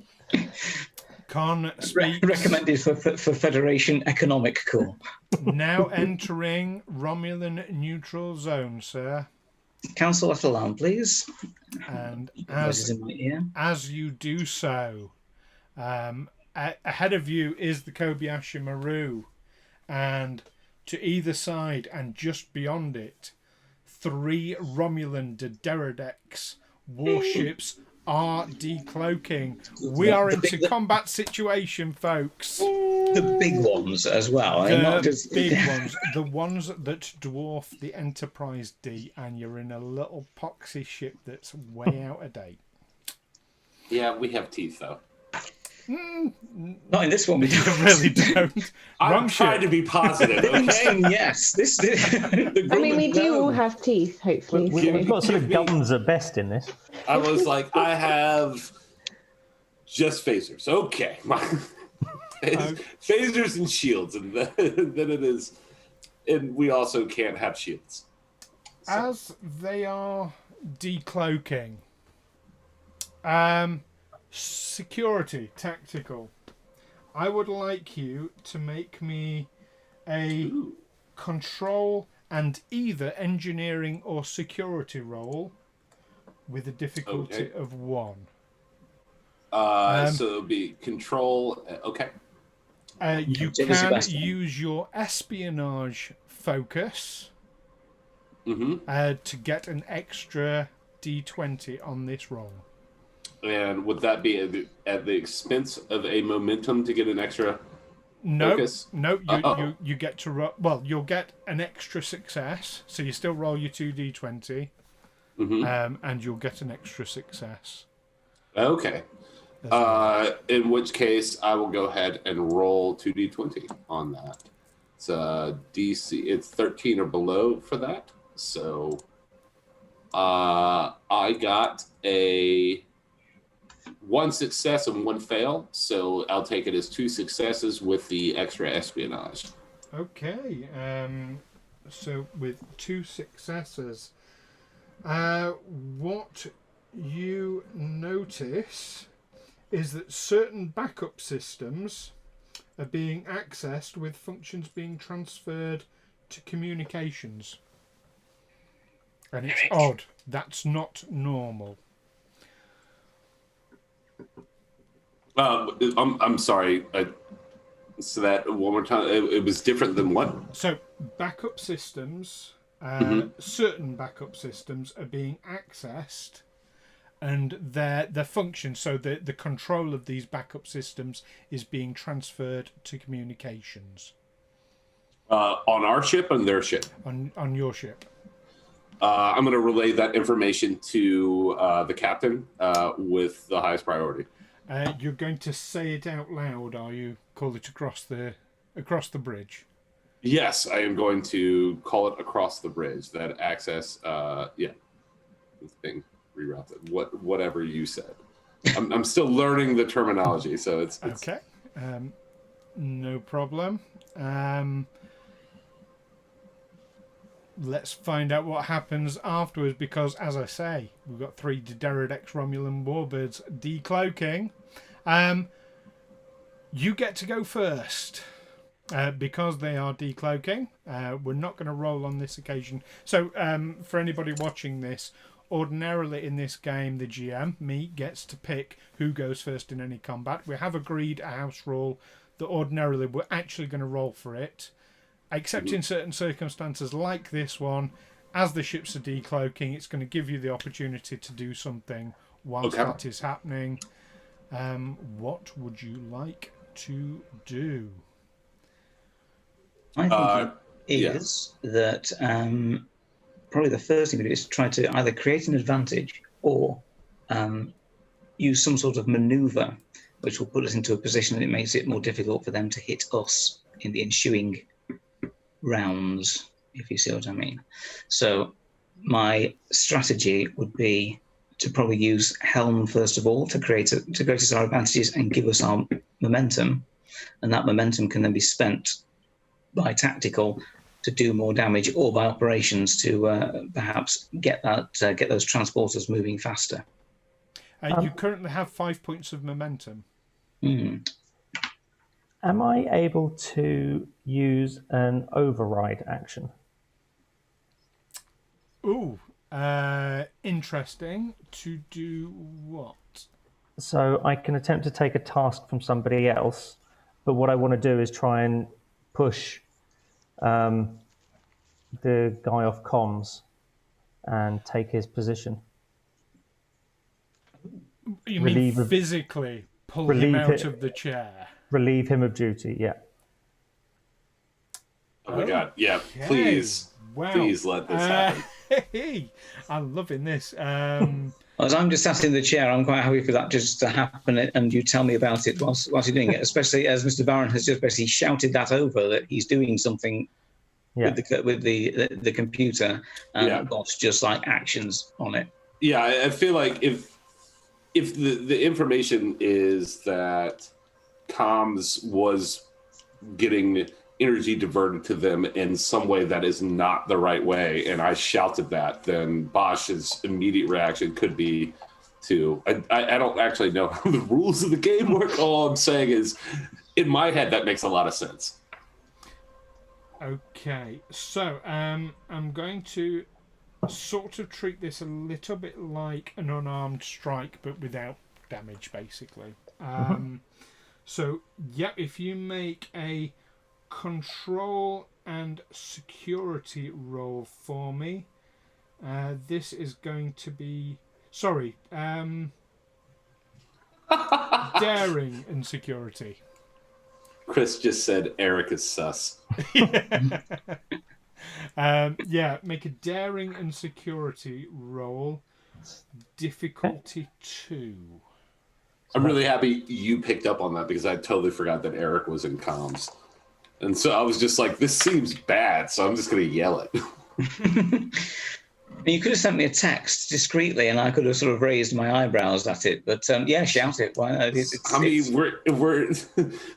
Con speaks. Recommended for Federation Economic Corps. Now entering Romulan neutral zone, sir. Cancel that alarm, please. And Voices in my ear. as you do so, ahead of you is the Kobayashi Maru, and to either side and just beyond it, 3 Romulan Deredex warships are decloaking. We are into combat situation, folks. The big ones as well. The not just... big ones, the ones that dwarf the Enterprise D, and you're in a little poxy ship that's way out of date. Yeah, we have teeth though. Not in this one. We You really don't. I'm trying to be positive, okay? Yes. I mean, we do all have teeth, hopefully. We've got sort of gums at best in this. I was like, I have just phasers. Okay. Phasers and shields, and then it is. And we also can't have shields. So. As they are decloaking, security, tactical. I would like you to make me a control and either engineering or security roll with a difficulty of 1. So it'll be control. Okay. You can use your espionage focus to get an extra D20 on this roll. And would that be at the expense of a momentum to get an extra focus? No, you get to roll. Well, you'll get an extra success, so you still roll your 2d20, and you'll get an extra success. Okay. In which case, I will go ahead and roll 2d20 on that. It's DC. It's 13 or below for that. So I got a 1 success and 1 fail. So I'll take it as 2 successes with the extra espionage. Okay. So with 2 successes, what you notice is that certain backup systems are being accessed with functions being transferred to communications. And it's odd. That's not normal. I'm sorry. So that one more time. It was different than what? So backup systems, certain backup systems are being accessed, and their function, so the control of these backup systems is being transferred to communications. On our ship and their ship? On your ship. I'm going to relay that information to the captain with the highest priority. You're going to say it out loud, are you? Call it across the bridge. Yes, I am going to call it across the bridge. That access, this thing rerouted. Whatever you said. I'm still learning the terminology, so it's... Okay. No problem. Let's find out what happens afterwards, because, as I say, we've got 3 Deredex Romulan warbirds decloaking. You get to go first. Because they are decloaking, we're not going to roll on this occasion. So, for anybody watching this, ordinarily in this game, the GM, me, gets to pick who goes first in any combat. We have agreed a house rule that ordinarily we're actually going to roll for it. Except in certain circumstances like this one, as the ships are decloaking, it's going to give you the opportunity to do something whilst that is happening. What would you like to do? I is that probably the first thing we do is try to either create an advantage or use some sort of maneuver which will put us into a position that it makes it more difficult for them to hit us in the ensuing rounds, if you see what I mean. So my strategy would be to probably use Helm first of all to create us our advantages and give us our momentum, and that momentum can then be spent by tactical to do more damage, or by operations to perhaps get those transporters moving faster. You currently have 5 points of momentum. Mm. Am I able to use an override action? Ooh, interesting. To do what? So I can attempt to take a task from somebody else, but what I want to do is try and push the guy off comms and take his position. You mean physically pull him out of the chair? Relieve him of duty, yeah. Oh my God! Yeah, Okay. please, Wow. please let this happen. Hey, I'm loving this. As I'm just sat in the chair, I'm quite happy for that just to happen, and you tell me about it whilst you're doing it, especially as Mr. Varren has just basically shouted that over, that he's doing something with the computer, and Bosh just like actions on it. Yeah, I feel like if the information is that comms was getting energy diverted to them in some way that is not the right way, and I shouted that, then Bosch's immediate reaction could be to, I don't actually know how the rules of the game work. All I'm saying is, in my head, that makes a lot of sense. Okay, so I'm going to sort of treat this a little bit like an unarmed strike, but without damage, basically. So, if you make a control and security roll for me, this is going to be... Sorry, daring and security. Chris just said Eric is sus. Make a daring and security roll. Difficulty 2. I'm really happy you picked up on that, because I totally forgot that Eric was in comms. And so I was just like, this seems bad, so I'm just going to yell it. You could have sent me a text discreetly, and I could have sort of raised my eyebrows at it. But shout it. Why not? We're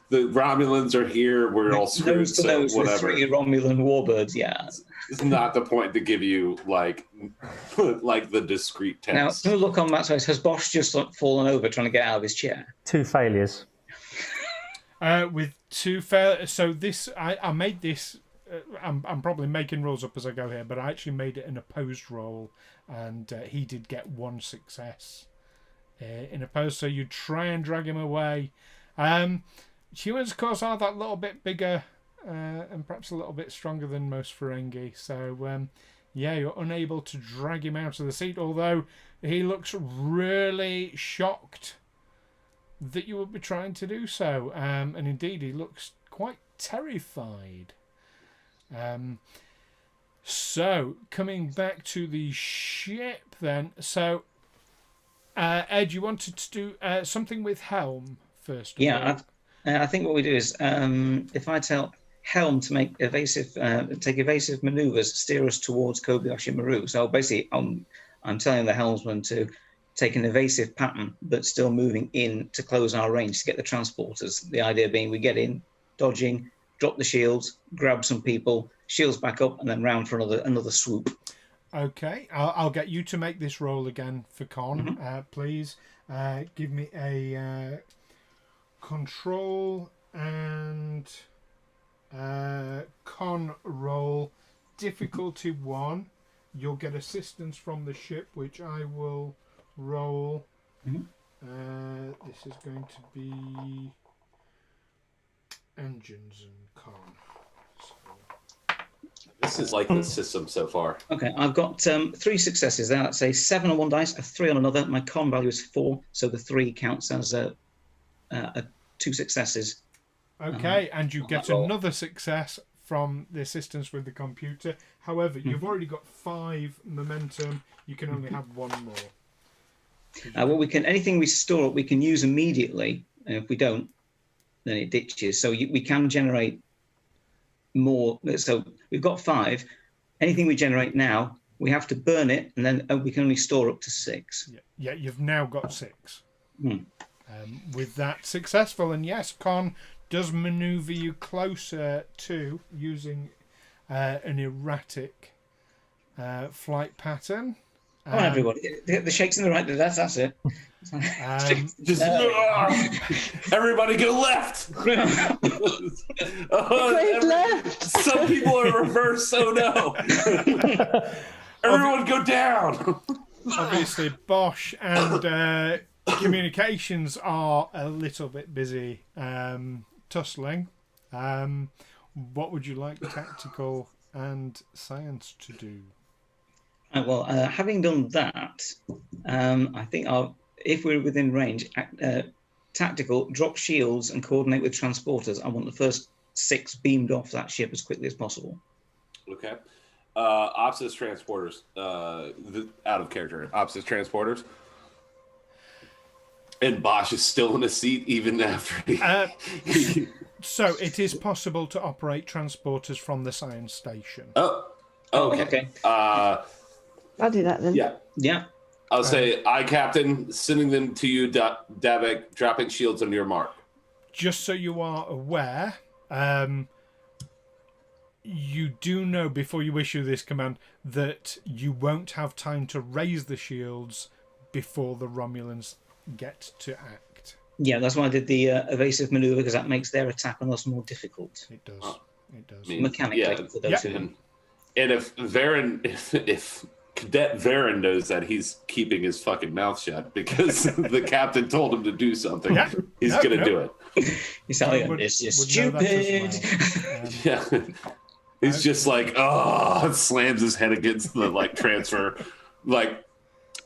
the Romulans are here. We're all screwed. So whatever. 3 Romulan warbirds. Yeah. It's not the point to give you like the discreet text. Now, look on Matt's face. Has Bosh just fallen over trying to get out of his chair? 2 failures. With 2 failures. So this, I made this. I'm probably making rules up as I go here, but I actually made it an opposed roll, and he did get 1 success in opposed. So you try and drag him away. Humans, of course, are that little bit bigger and perhaps a little bit stronger than most Ferengi. So you're unable to drag him out of the seat, although he looks really shocked that you would be trying to do so. And indeed, he looks quite terrified. So coming back to the ship then, so Ed, you wanted to do something with Helm first of all. I think what we do is if I tell Helm to make take evasive maneuvers, steer us towards Kobayashi Maru. So basically I'm telling the helmsman to take an evasive pattern but still moving in to close our range to get the transporters. The idea being we get in, dodging, drop the shields, grab some people, shields back up, and then round for another swoop. Okay, I'll get you to make this roll again for Con, please. Give me a control and Con roll. Difficulty 1. You'll get assistance from the ship, which I will roll. This is going to be engines and con. So. This is like the system so far. Okay, I've got 3 successes there. That's a 7 on one dice, a 3 on another. My con value is 4, so the 3 counts as 2 successes. Okay, and you get another success from the assistance with the computer. However, you've already got 5 momentum. You can only have 1 more. Well, anything we store up, we can use immediately, and if we don't, then it ditches. So we can generate more. So we've got 5. Anything we generate now, we have to burn it, and then we can only store up to 6. Yeah, you've now got 6. Hmm. With that successful, and yes, Con does maneuver you closer to using an erratic flight pattern. Come on, everybody. The shakes in the right. That's it. Just everybody go left. Left. Some people are reverse. Oh no! Everyone go down. Obviously, Bosh and communications are a little bit busy tussling. What would you like tactical and science to do? Well, having done that, I think if we're within range, tactical, drop shields and coordinate with transporters. I want the first 6 beamed off that ship as quickly as possible. Okay. Opsis transporters. Out of character. Opsis transporters. And Bosh is still in a seat even after he... So it is possible to operate transporters from the science station. Oh, okay. I'll do that then. Yeah. I'll say, Captain, sending them to you, Davok, dropping shields on your mark. Just so you are aware, you do know before you issue this command that you won't have time to raise the shields before the Romulans get to act. Yeah, that's why I did the evasive maneuver, because that makes their attack on us more difficult. It does. It does. Mechanically, for those who... And if Varren, if Cadet Varren knows that, he's keeping his fucking mouth shut because the captain told him to do something. He's going to do it. He's like, this is stupid. Well. He's just like, slams his head against the transfer.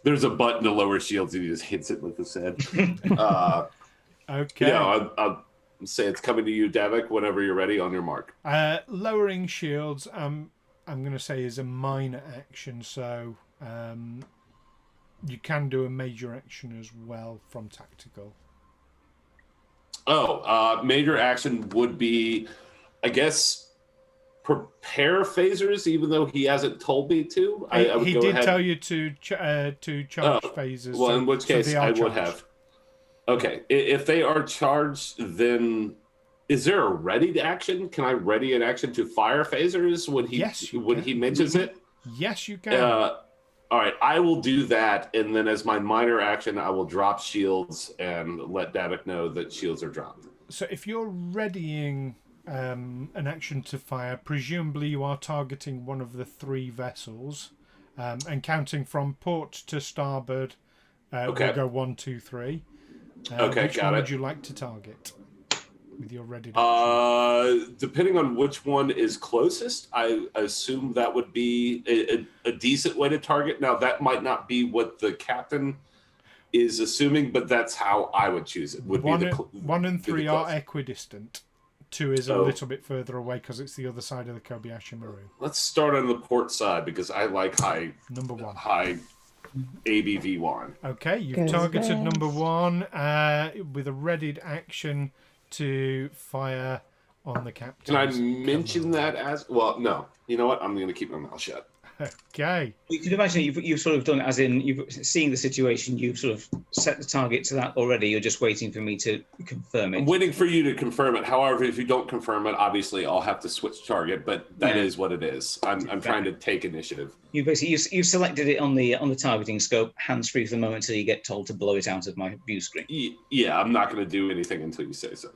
There's a button to lower shields and he just hits it with his head. Okay. I'll say it's coming to you, Davok, whenever you're ready, on your mark. Lowering shields, I'm going to say, is a minor action, so you can do a major action as well from tactical. Major action would be, I guess, prepare phasers, even though he hasn't told me to. He did tell you to charge phasers. Well, in which case I would have. Okay, if they are charged, then is there a readied action? Can I ready an action to fire phasers when he mentions it? Yes, you can. All right, I will do that, and then as my minor action, I will drop shields and let Davok know that shields are dropped. So if you're readying an action to fire, presumably you are targeting one of the 3 vessels, and counting from port to starboard. We'll go 1, 2, 3. Which one would you like to target with your ready action? Depending on which one is closest, I assume that would be a decent way to target. Now, that might not be what the captain is assuming, but that's how I would choose it. 1 and 3 are equidistant. 2 is a little bit further away because it's the other side of the Kobayashi Maru. Let's start on the port side because I like high ABV one. Okay, you've targeted number 1 with a readied action to fire on the captain. Can I mention that as well? No. You know what? I'm going to keep my mouth shut. Okay. You can imagine you've sort of done it as in you've seen the situation, you've sort of set the target to that already. You're just waiting for me to confirm it. I'm waiting for you to confirm it. However, if you don't confirm it, obviously I'll have to switch target. But that is what it is. I'm trying to take initiative. You basically you've selected it on the targeting scope, hands free for the moment until you get told to blow it out of my view screen. Yeah, I'm not going to do anything until you say so.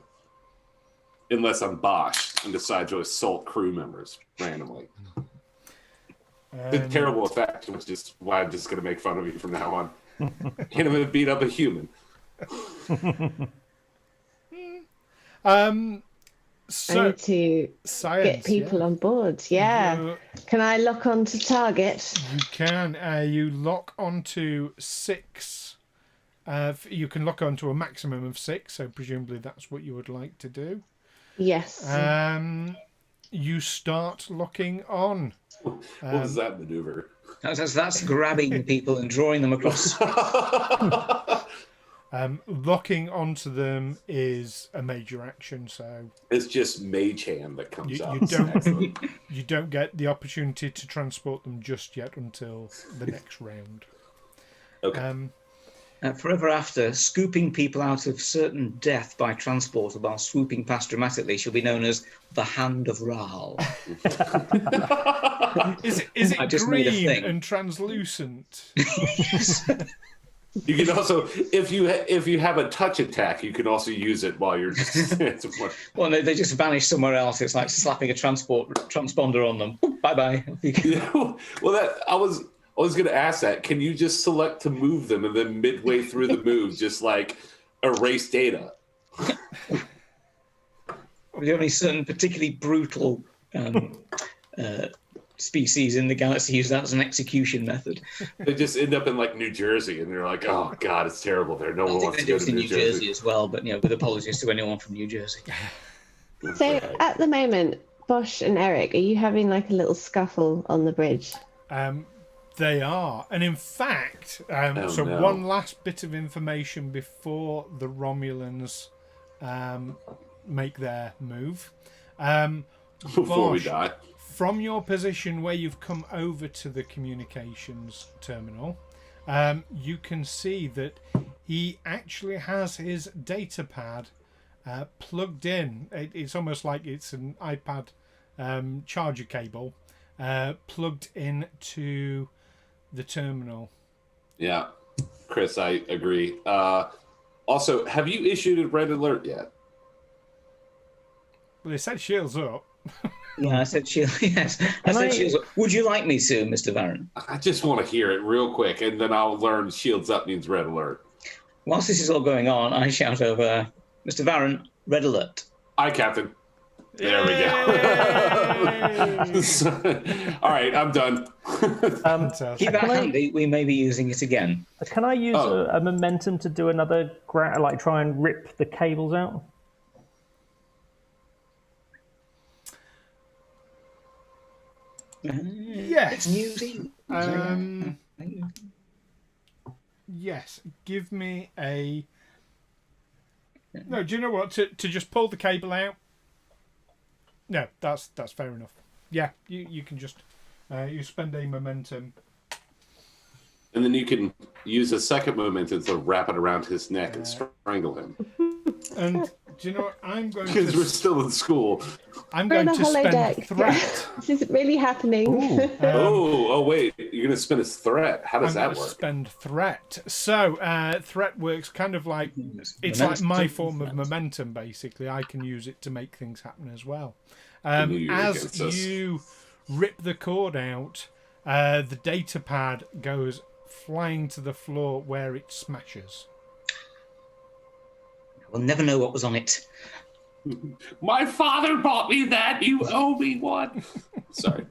Unless I'm Bosh and decide to assault crew members randomly. It's a terrible effect, which is why I'm just going to make fun of you from now on. Hit him and beat up a human. So I need to get people on board. Yeah. Can I lock on to target? You can. You lock onto 6. You can lock onto a maximum of 6, so presumably that's what you would like to do. Yes. you start locking on. What was that maneuver? That's grabbing people and drawing them across. Locking onto them is a major action, so It's just Mage Hand that comes you out. don't you don't get the opportunity to transport them just yet until the next round. Okay. Forever after, scooping people out of certain death by transport while swooping past dramatically shall be known as the Hand of Wraal. Is I it just made a green thing. and translucent? You can also, if you have a touch attack, you can also use it while you're just. Well, no, they just vanish somewhere else. It's like slapping a transponder on them. Bye bye. Well, I was going to ask that. Can you just select to move them and then midway through the move, just like erase data? The only certain particularly brutal species in the galaxy use that as an execution method. They just end up in like New Jersey, and they're like, "Oh God, it's terrible there. No I one think wants they to go do to it in New Jersey." as well, but with apologies to anyone from New Jersey. So at the moment, Bosh and Eric, are you having like a little scuffle on the bridge? They are, and in fact, no. one last bit of information before the Romulans make their move. Before we Bosh, die. from your position where you've come over to the communications terminal, you can see that he actually has his data pad plugged in. It's almost like it's an iPad charger cable plugged into the terminal. Yeah, Chris, I agree. Also, have you issued a red alert yet? Well, it said shields up. Yeah, I said shield. Yes, I said shields. Would you like me to, Mr. Varren? I just want to hear it real quick, and then I'll learn shields up means red alert. Whilst this is all going on, I shout over, Mr. Varren, red alert. Aye, Captain. There we go. All right, I'm done. Keep that handy. We may be using it again. Can I use a momentum to do another, like try and rip the cables out? Yes. New Zealand. Yes. Give me a. No, do you know what? To just pull the cable out. No, that's fair enough. Yeah, you can just you spend a momentum. And then you can use a second momentum to wrap it around his neck and strangle him. And do you know what? I'm going Because we're still in school. I'm We're going in a to spend holodeck. threat. This is really happening. Wait. You're going to spend his threat. How does I'm that going to work? spend threat. So threat works kind of like it's like my form of momentum. Basically, I can use it to make things happen as well. As you rip the cord out, the data pad goes flying to the floor where it smashes. We'll never know what was on it. My father bought me that. You owe me one. Sorry.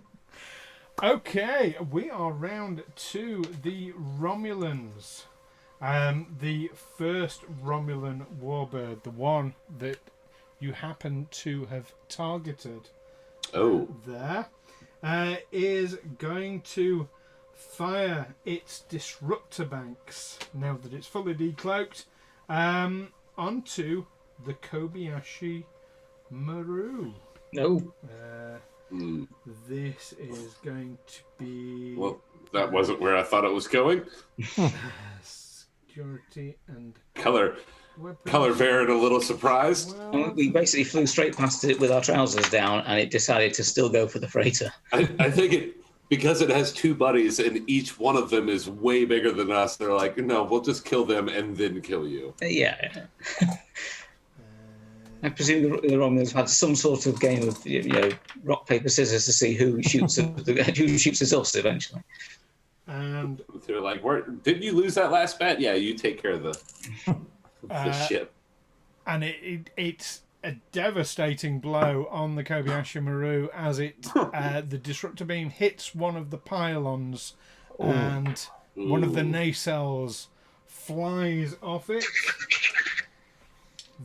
Okay, we are round to the Romulans. The first Romulan warbird, the one that you happen to have targeted there, is going to fire its disruptor banks, now that it's fully decloaked, onto the Kobayashi Maru. No. This is going to be... Well, that wasn't where I thought it was going. Security and... Color Varren a little surprised. Well, We basically flew straight past it with our trousers down, and it decided to still go for the freighter. I think because it has two buddies and each one of them is way bigger than us, they're like, no, we'll just kill them and then kill you. Yeah. I presume the Romulans had some sort of game of rock paper scissors to see who shoots who shoots at us eventually. And they're like, didn't you lose that last bet? Yeah, you take care of the ship. And it's a devastating blow on the Kobayashi Maru as the disruptor beam hits one of the pylons and one of the nacelles flies off it.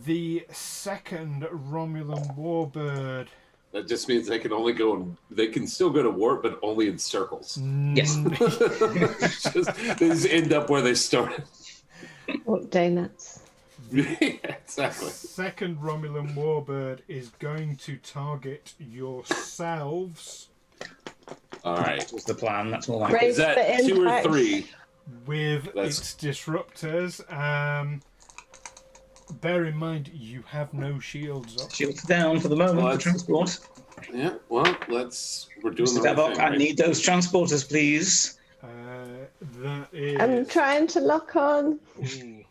The second Romulan warbird That just means they can only go. They can still go to war, but only in circles. Yes. They just end up where they started. Or donuts. Exactly. Second Romulan warbird is going to target yourselves All right. That was the plan. That's more like Great. Is that But 2 or impact. 3? with That's- its disruptors. Bear in mind, you have no shields up. shields down for the moment Well, for transport. Yeah. Well, we're doing Mr. the right Davok, thing, I right? need those transporters, please. That is. I'm trying to lock on. Ooh.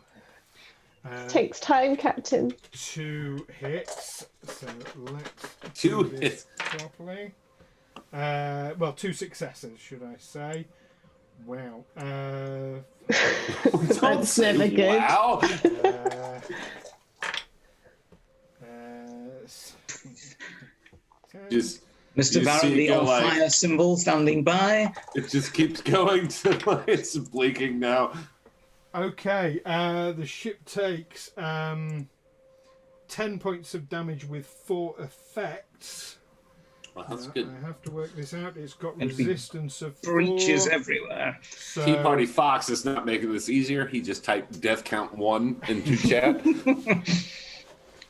Takes time, Captain. 2 hits. So let's 2 do this hits. properly. Well, 2 successes, should I say? Wow. Don't That's say never good. wow. Just Mr. You Varren, see the it go like- fire symbol standing by. it just keeps going to it's blinking now. Okay, the ship takes 10 points of damage with 4 effects. Well, that's good. I have to work this out. It's got It'd be resistance of 4. Breaches everywhere. So, Tea Party Fox is not making this easier. He just typed death count 1 into chat.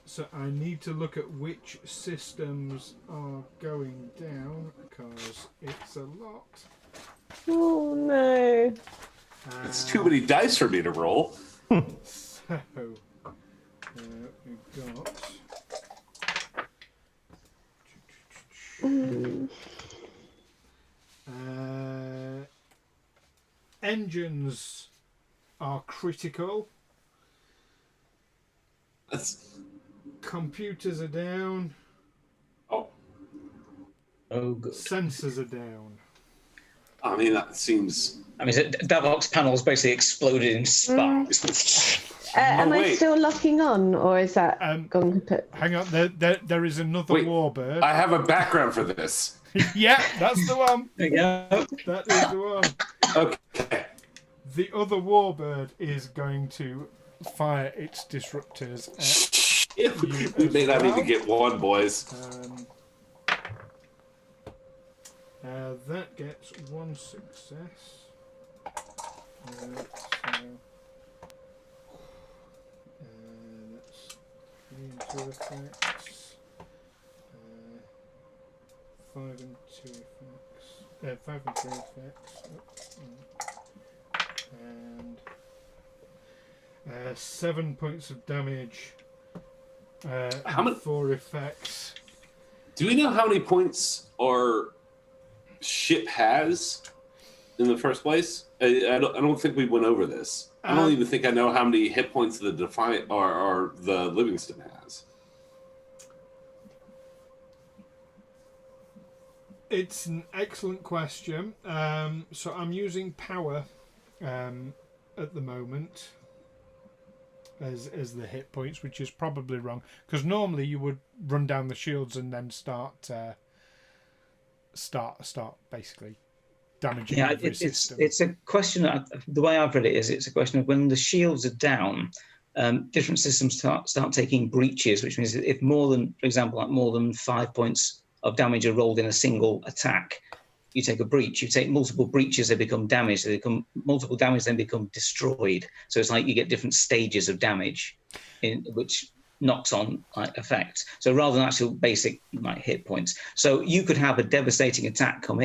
so I need to look at which systems are going down because it's a lot. Oh no. It's too many dice for me to roll. So we've got. Engines are critical. That's Computers are down. oh, Oh, good. Sensors are down. I mean that seems. I mean, Davok's panels basically exploded in sparks. Am I wait. still locking on, or is that going to put? Hang on, there is another Wait, warbird. I have a background for this. Yeah, that's the one. There you go. That is the one. Okay. The other warbird is going to fire its disruptors at We may not even get one, boys. that gets 1 success. That's 3 and 2 effects. 5 and 2 effects. 5 and 3 effects. And 7 points of damage. How many- 4 effects. Do we know how many points our ship has in the first place? I don't think we went over this. I don't even think I know how many hit points the Defiant or the Livingston has. It's an excellent question. So I'm using power at the moment as the hit points, which is probably wrong because normally you would run down the shields and then start basically damaging Yeah, every system. it's a question. The way I've read it is, it's a question of when the shields are down, different systems start taking breaches, which means if more than, for example, like more than 5 points of damage are rolled in a single attack, you take a breach. You take multiple breaches, they become damaged. They become multiple damage, then become destroyed. So it's like you get different stages of damage, which knocks on like effects. So rather than actual basic like hit points, so you could have a devastating attack come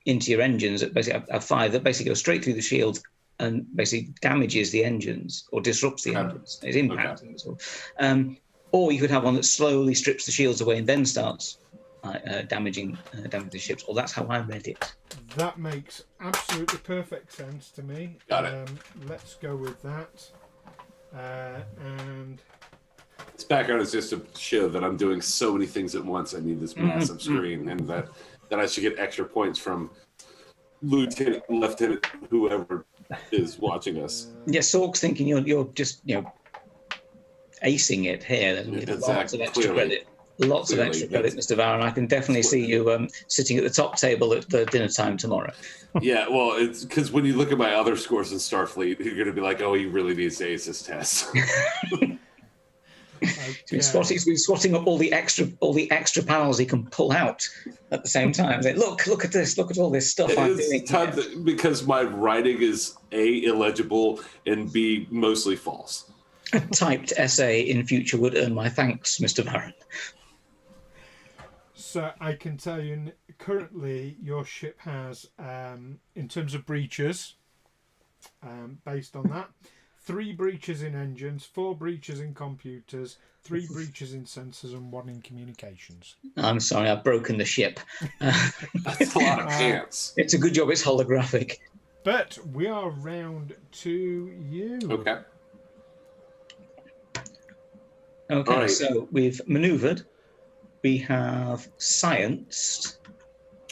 into your engines at basically a 5 that basically goes straight through the shield and basically damages the engines or disrupts the engines. It's impacting as well. Or you could have one that slowly strips the shields away and then starts damaging the ships. Or that's how I read it. That makes absolutely perfect sense to me. Got it. Let's go with that. And This background is just to show that I'm doing so many things at once. I need this massive screen, and that I should get extra points from Lieutenant, Lieutenant, whoever is watching us. Yeah, Sork's thinking you're just acing it here. There's lots of extra Clearly. credit. Lots of Clearly, extra credit, that's- Mr. Varren. I can definitely see you sitting at the top table at the dinner time tomorrow. Yeah, well, it's because when you look at my other scores in Starfleet, you're going to be like, oh, he really needs to ace this test. He's been swatting up all the extra panels he can pull out at the same time. Like, look at this! Look at all this stuff I'm doing. Because my writing is A, illegible, and B, mostly false. A typed essay in future would earn my thanks, Mr. Varren. So I can tell you, currently your ship has, in terms of breaches, based on that, 3 breaches in engines, 4 breaches in computers, 3 breaches in sensors, and 1 in communications. I'm sorry, I've broken the ship. That's a lot of pants. It's a good job it's holographic. But we are round to you. Okay. Okay, Right. so we've manoeuvred. We have scienced.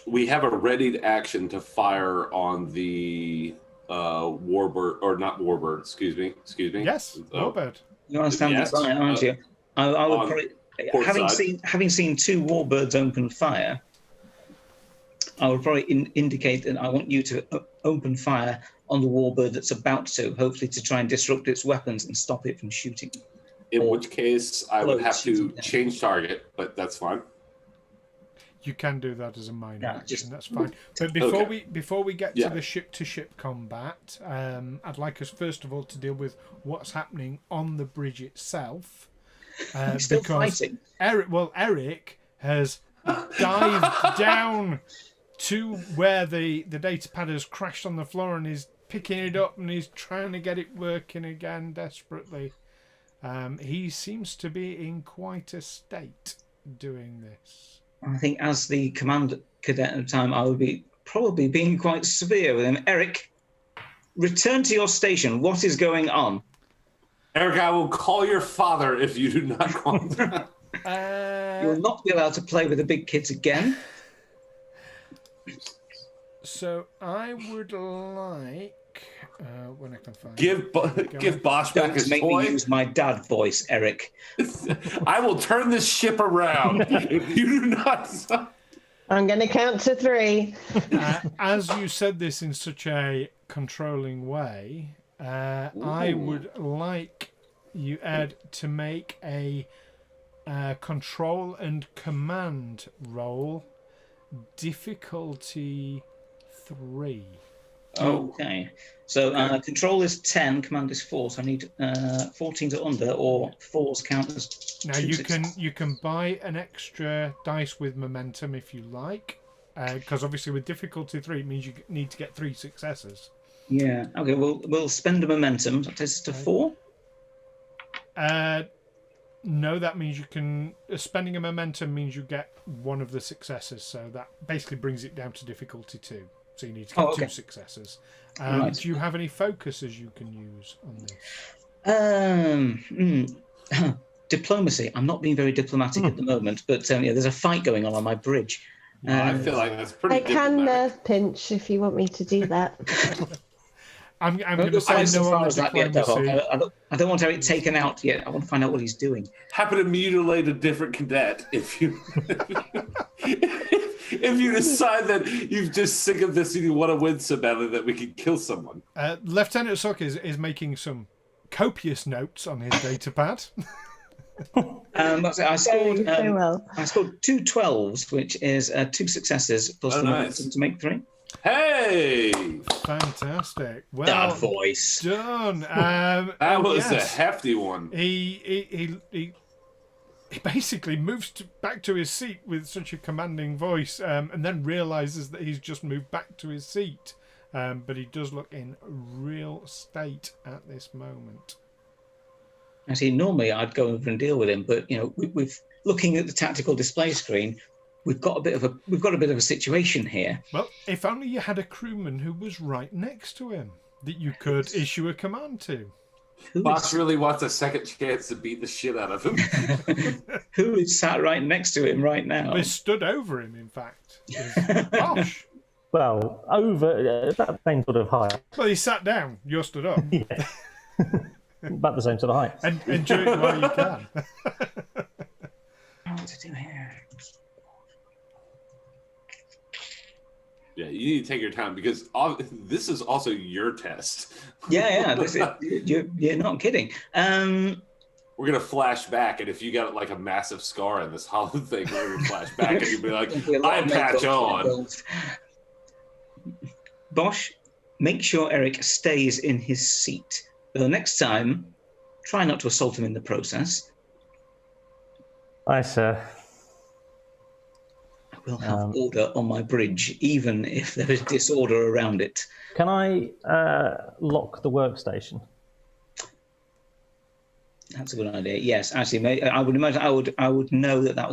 We have a readied action to fire on the warbird, or not warbird, excuse me. Yes, warbird. You understand Yes. that, right, aren't you? I would On probably, having seen 2 warbirds open fire, I would probably indicate that I want you to open fire on the warbird that's about to, hopefully to try and disrupt its weapons and stop it from shooting. In which case, I would have to change target, but that's fine. You can do that as a minor action. just- That's fine. But before we get to the ship-to-ship combat, I'd like us first of all to deal with what's happening on the bridge itself. He's still fighting. Eric has dived down to where the data pad has crashed on the floor and is picking it up and he's trying to get it working again desperately. He seems to be in quite a state doing this. I think as the command cadet at the time, I would be probably being quite severe with him. Eric, return to your station. What is going on? Eric, I will call your father if you do not call him. You will not be allowed to play with the big kids again. So I would like, when I can find Give Bosh back Don't his make toy. me use my dad voice, Eric. I will turn this ship around if you do not. I'm going to count to 3. As you said this in such a controlling way, I would like you, Ed, to make a control and command roll, difficulty 3. Okay. So control is 10, command is 4. So I need 14 to under, or 4s count as. Now you can buy an extra dice with momentum if you like, because obviously with difficulty 3 it means you need to get 3 successes. Yeah. Okay. We'll spend a momentum. That takes us to 4. No, that means you can. Spending a momentum means you get one of the successes, so that basically brings it down to difficulty 2. So you need to get 2 successes. Right. Do you have any focuses you can use on this? Diplomacy. I'm not being very diplomatic at the moment, but there's a fight going on my bridge. I feel like that's pretty. I can diplomatic. nerve pinch if you want me to do that. I'm going to say no on the diplomacy. I don't want to have it taken out yet. I want to find out what he's doing. Happen to mutilate a different cadet if you if you decide that you've just sick of this and you want to win so badly that we can kill someone. Lieutenant Sock is making some copious notes on his data pad. I scored. Very well. I scored 2 12s, which is 2 successes plus the momentum to make 3. Hey, fantastic! Well Dad voice done. that was a hefty one. He basically moves back to his seat with such a commanding voice, and then realizes that he's just moved back to his seat. But he does look in real state at this moment. I see. Normally, I'd go over and deal with him, but we've looking at the tactical display screen. We've got a bit of a situation here. Well, if only you had a crewman who was right next to him that you could issue a command to. Bosh really wants a second chance to beat the shit out of him. Who is sat right next to him right now? They stood over him, in fact. Bosh. Well, over that same sort of height. Well, he sat down. You're stood up. Yeah. About the same sort of height. And enjoy it while you can. What to do here? Yeah, you need to take your time because this is also your test. Yeah. You're not kidding. We're we're gonna flash back, and if you got like a massive scar in this hollow thing, we're gonna flash back, and you'll be like, "I patch on." Bosh, make sure Eric stays in his seat. The next time, try not to assault him in the process. Aye, sir. I will have order on my bridge, even if there is disorder around it. Can I lock the workstation? That's a good idea. Yes, actually, I would imagine I would know that that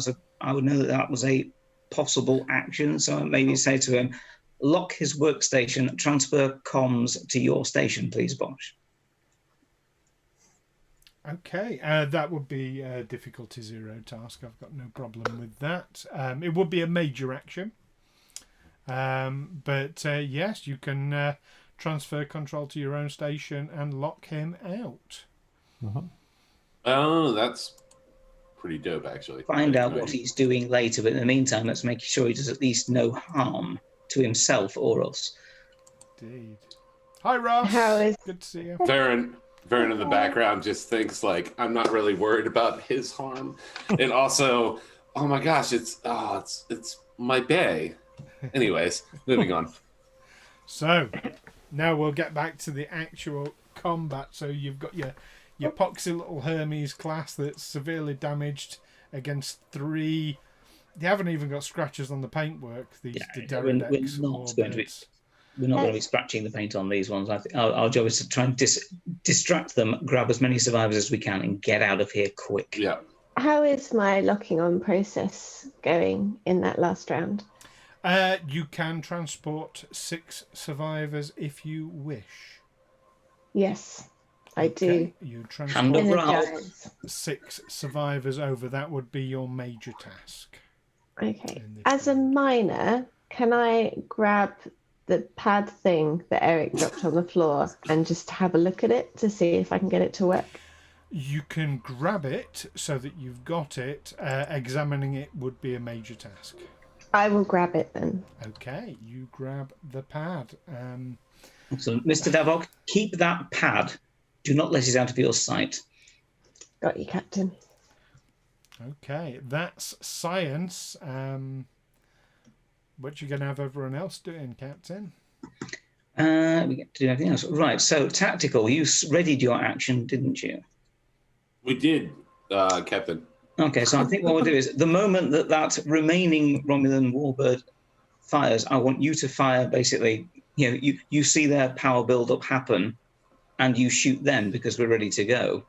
was a possible action. So maybe say to him, lock his workstation, transfer comms to your station, please, Bosh. Okay, that would be a difficulty 0 task. I've got no problem with that. It would be a major action. But yes, you can transfer control to your own station and lock him out. Uh-huh. Oh, that's pretty dope, actually. Find out what he's doing later, but in the meantime, let's make sure he does at least no harm to himself or us. Indeed. Hi, Ross. Good to see you. Varren in the background just thinks like, I'm not really worried about his harm, and also, oh my gosh, it's my bay. Anyways, moving on. So now we'll get back to the actual combat. So you've got your poxy little Hermes class that's severely damaged against 3. They haven't even got scratches on the paintwork. These we're not going to be scratching the paint on these ones. I think our job is to try and distract them, grab as many survivors as we can, and get out of here quick. Yeah. How is my locking on process going in that last round? You can transport 6 survivors if you wish. Yes, I do. You transport Energize. 6 survivors over. That would be your major task. Okay. As a minor, can I grab the pad thing that Eric dropped on the floor and just have a look at it to see if I can get it to work? You can grab it so that you've got it. Examining it would be a major task. I will grab it then. Okay, you grab the pad. So, Mr. Davok, keep that pad. Do not let it out of your sight. Got you, Captain. Okay, that's science. What you going to have everyone else doing, Captain? We get to do everything else. Right, so tactical. You readied your action, didn't you? We did, Captain. Okay, so I think what we'll do is the moment that remaining Romulan warbird fires, I want you to fire basically, you see their power build-up happen and you shoot them because we're ready to go.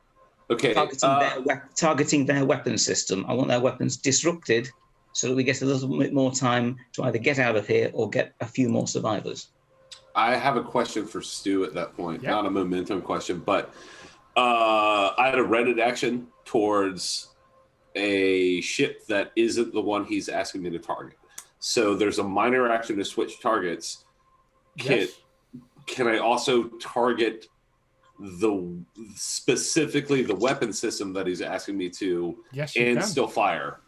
Okay. Targeting their weapon system. I want their weapons disrupted so that we get a little bit more time to either get out of here or get a few more survivors. I have a question for Stu at that point, Yep. Not a momentum question, but I had a reddit action towards a ship that isn't the one he's asking me to target. So there's a minor action to switch targets. Yes. Can I also target specifically the weapon system that he's asking me to, Yes, you and can. still fire?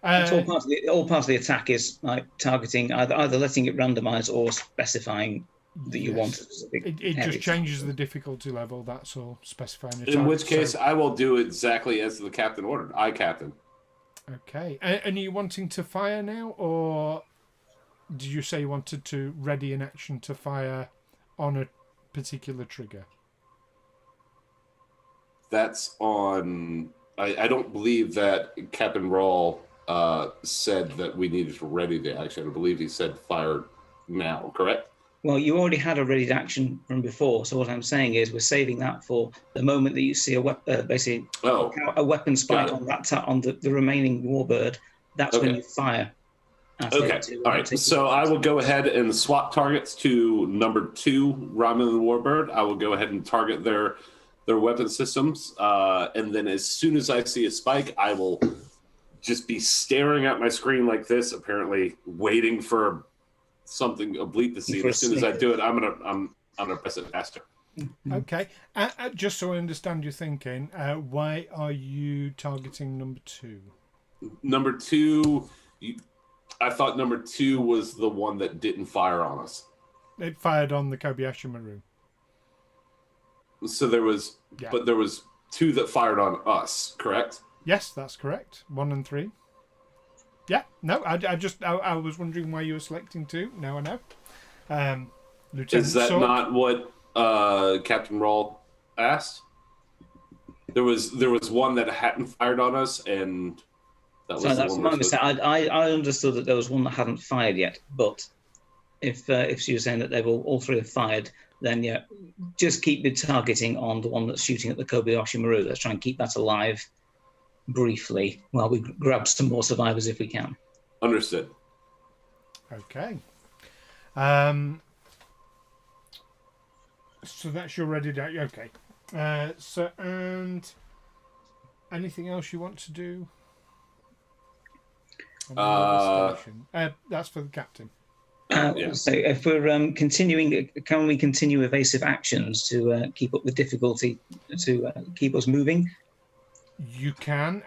It's all part of the attack is like targeting, either letting it randomize or specifying that you want a specific It area. just changes the difficulty level, that's all, specifying the In target. which case, So- I will do exactly as the captain ordered. I captain. Okay, and are you wanting to fire now, or did you say you wanted to ready an action to fire on a particular trigger? That's on. I don't believe that Captain Wraal said that we needed to ready the action. I believe he said fire now, correct? Well, you already had a readied action from before, so what I'm saying is we're saving that for the moment that you see a weapon spike on on the remaining warbird. That's when you fire. Okay, all right. So I will go ahead and swap targets to number 2 Romulan warbird. I will go ahead and target their weapon systems, and then as soon as I see a spike, I will just be staring at my screen like this, apparently waiting for something oblique to see. And as soon as I do it, I'm gonna press it faster. Okay, just so I understand your thinking, why are you targeting number 2? Number 2, I thought number 2 was the one that didn't fire on us. It fired on the Kobayashi Maru. So there was, Yeah. but there was two that fired on us, correct? Yes, that's correct. 1 and 3. Yeah, no, I was wondering why you were selecting 2. Now I know. Lieutenant Is that Sork, not what Captain Wraal asked? There was one that hadn't fired on us, and that was So the that's one my we're mistake. I understood that there was one that hadn't fired yet, but if she was saying that they've all three have fired, then yeah, just keep your targeting on the one that's shooting at the Kobayashi Maru. Let's try and keep that alive briefly while we grab some more survivors if we can. Understood. Okay. So that's your ready date. Okay. So, and anything else you want to do? On the other station? That's for the captain. Yeah. So if we're continuing, can we continue evasive actions to keep up the difficulty to keep us moving? You can.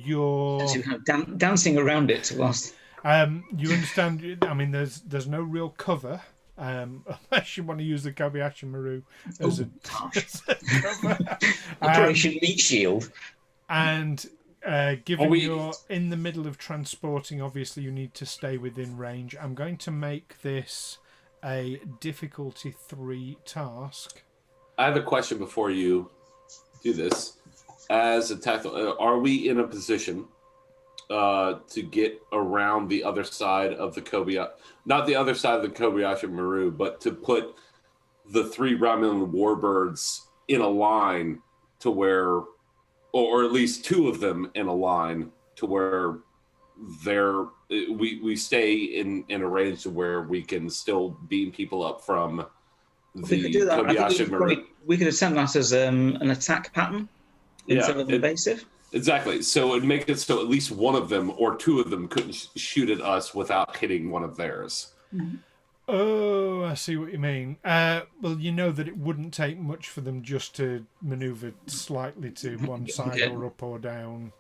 You're. So kind of dancing around it whilst. You understand? I mean, there's no real cover. Unless you want to use the Kobayashi Maru as a cover. Operation Meat Shield. And given you're in the middle of transporting, obviously you need to stay within range. I'm going to make this a difficulty 3 task. I have a question before you do this. As a tactical, are we in a position to get around the other side of the Kobayashi, not the other side of the Kobayashi Maru, but to put the 3 Romulan warbirds in a line to where, or at least 2 of them in a line to where we stay in a range to where we can be beam people up from the we could do that. Kobayashi Maru. We could attempt that as an attack pattern instead of invasive. Exactly. So it'd make it so at least one of them or 2 of them couldn't shoot at us without hitting one of theirs. Mm-hmm. Oh, I see what you mean. Well, you know that it wouldn't take much for them just to manoeuvre slightly to one side or up or down.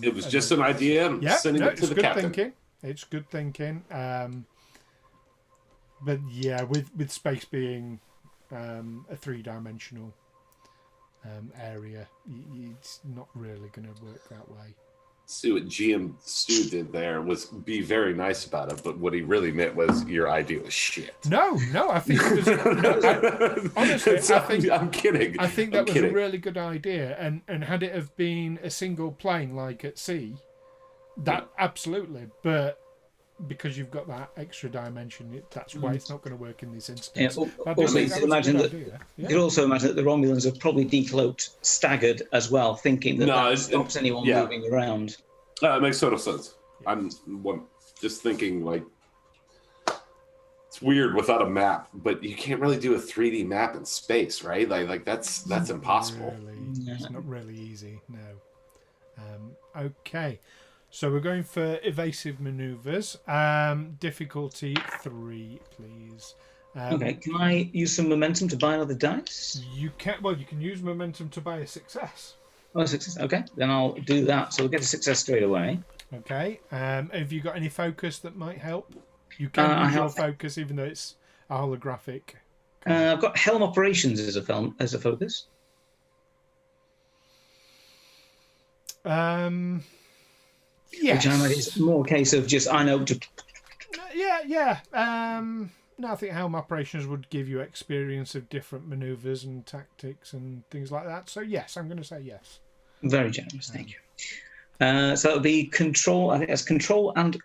It was just an idea. I'm sending it to the captain. Thinking. It's good thinking. But yeah, with space being a 3-dimensional area, it's not really going to work that way. See what GM Stu did there was be very nice about it, but what he really meant was your idea was shit. No, I think it was. Honestly, I'm kidding. I think that was a really good idea, and had it have been a single plane like at sea, that absolutely. But because you've got that extra dimension, that's why it's not going to work in this instance. Also, you could imagine that. You could also imagine that the Romulans are probably decloaked, staggered as well, thinking that stops anyone moving around. It makes total sense. I'm just thinking like it's weird without a map, but you can't really do a 3D map in space, right? Like that's impossible. It's not really easy. No. Okay. So we're going for evasive manoeuvres. Difficulty 3, please. Okay, can I use some momentum to buy another dice? You can. Well, you can use momentum to buy a success. Oh, a success. Okay, then I'll do that. So we'll get a success straight away. Okay. Have you got any focus that might help? You can use your focus, even though it's a holographic. I've got Helm Operations as a focus. Yes. Which I imagine is more a case of just, I know. Yeah. No, I think Helm Operations would give you experience of different manoeuvres and tactics and things like that. So, yes, I'm going to say yes. Very generous, thank you. So it'll be Control, I think that's Control and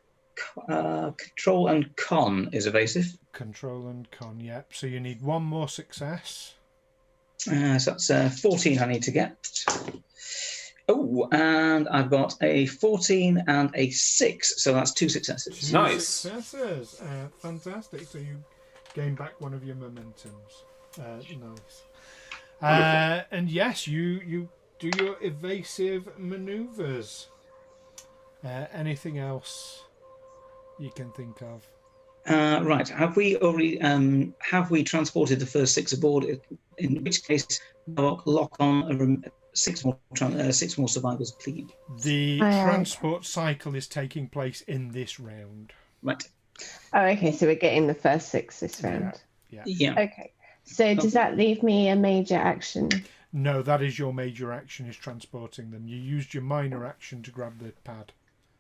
Con is evasive. Control and Con, yep. So you need 1 more success. So that's 14 I need to get. Oh, and I've got a 14 and a 6, so that's 2 successes. 2 nice successes. Fantastic. So you gain back 1 of your momentums. Nice. And yes, you do your evasive manoeuvres. Anything else you can think of? Right. Have we already transported the first 6 aboard? In which case, lock on 6 more survivors, please. The transport cycle is taking place in this round. Right. Oh, okay. So we're getting the first 6 this round. Yeah. Okay. So does that leave me a major action? No, that is your major action, is transporting them. You used your minor action to grab the pad,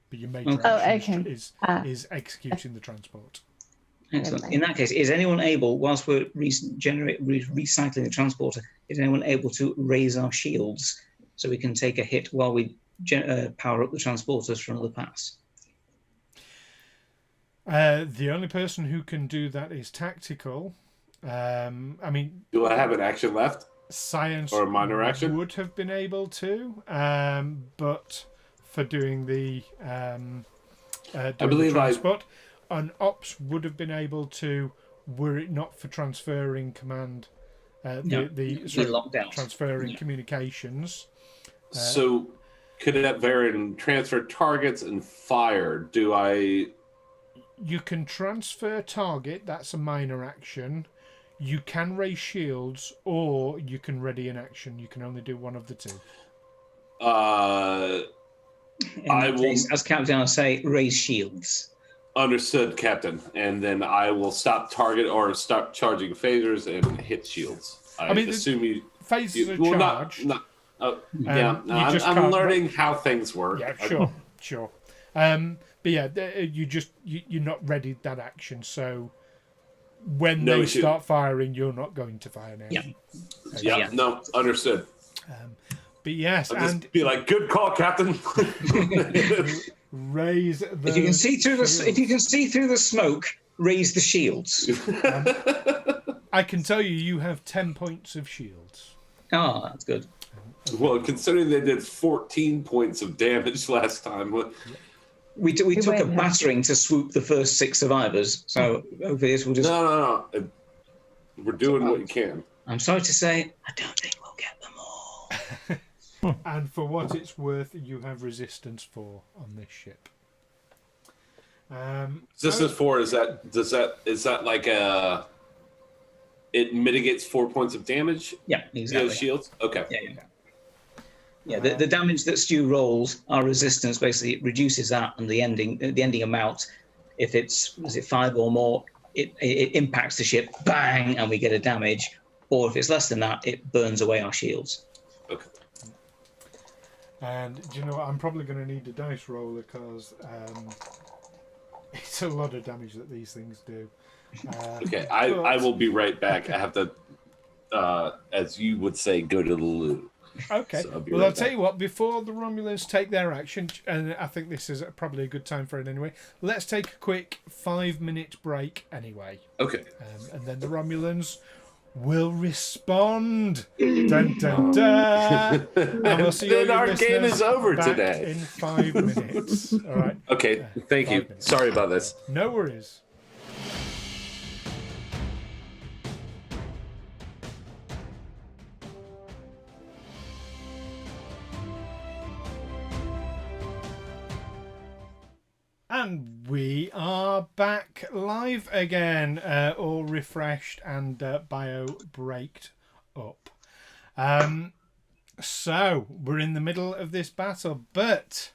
but your major action is executing the transport. Excellent. In that case, is anyone able, whilst we're recycling the transporter, is anyone able to raise our shields so we can take a hit while we power up the transporters for another pass? The only person who can do that is tactical. I mean, Do I have an action left? Science or a minor action would have been able to, but for doing the I believe transport, an ops would have been able to, were it not for transferring command, transferring communications. So, Cadet Varren transfer targets and fire. Do I? You can transfer target. That's a minor action. You can raise shields, or you can ready an action. You can only do one of the two. I will, as Captain, I'll say raise shields. Understood, Captain. And then I will stop target or stop charging phasers and hit shields. I mean, assume you phasers are charged. I'm learning how things work. Yeah, sure. But yeah, you're not ready that action, so when they start firing, you're not going to fire now. Yeah, no, understood. But yes, I'll just be like, good call, Captain. Raise the. If you can see through the smoke, raise the shields. I can tell you have 10 points of shields. Oh, that's good. Well, considering they did 14 points of damage last time. We took a battering to swoop the first 6 survivors, so over this we'll just... No. We're doing what you can. I'm sorry to say, I don't think we'll get them all. And for what it's worth, you have resistance 4 on this ship. Resistance 4, is that like a... It mitigates 4 points of damage? Yeah, exactly. Those shields? Okay. Yeah, the damage that Stu rolls, our resistance basically reduces that, and the ending amount, if it's 5 or more, it impacts the ship, bang, and we get a damage. Or if it's less than that, it burns away our shields. Okay. And do you know what? I'm probably going to need a dice roller because it's a lot of damage that these things do. Okay, I will be right back. I have to, as you would say, go to the loo. Okay. So I'll tell you what, before the Romulans take their action, and I think this is probably a good time for it anyway, let's take a quick 5-minute break anyway. Okay. And then the Romulans will respond. Dun, dun, dun. And we'll see then our game is over back today. In 5 minutes. All right. Okay, thank you. Minutes. Sorry about this. No worries. And we are back live again, all refreshed and bio-braked up. So, we're in the middle of this battle, but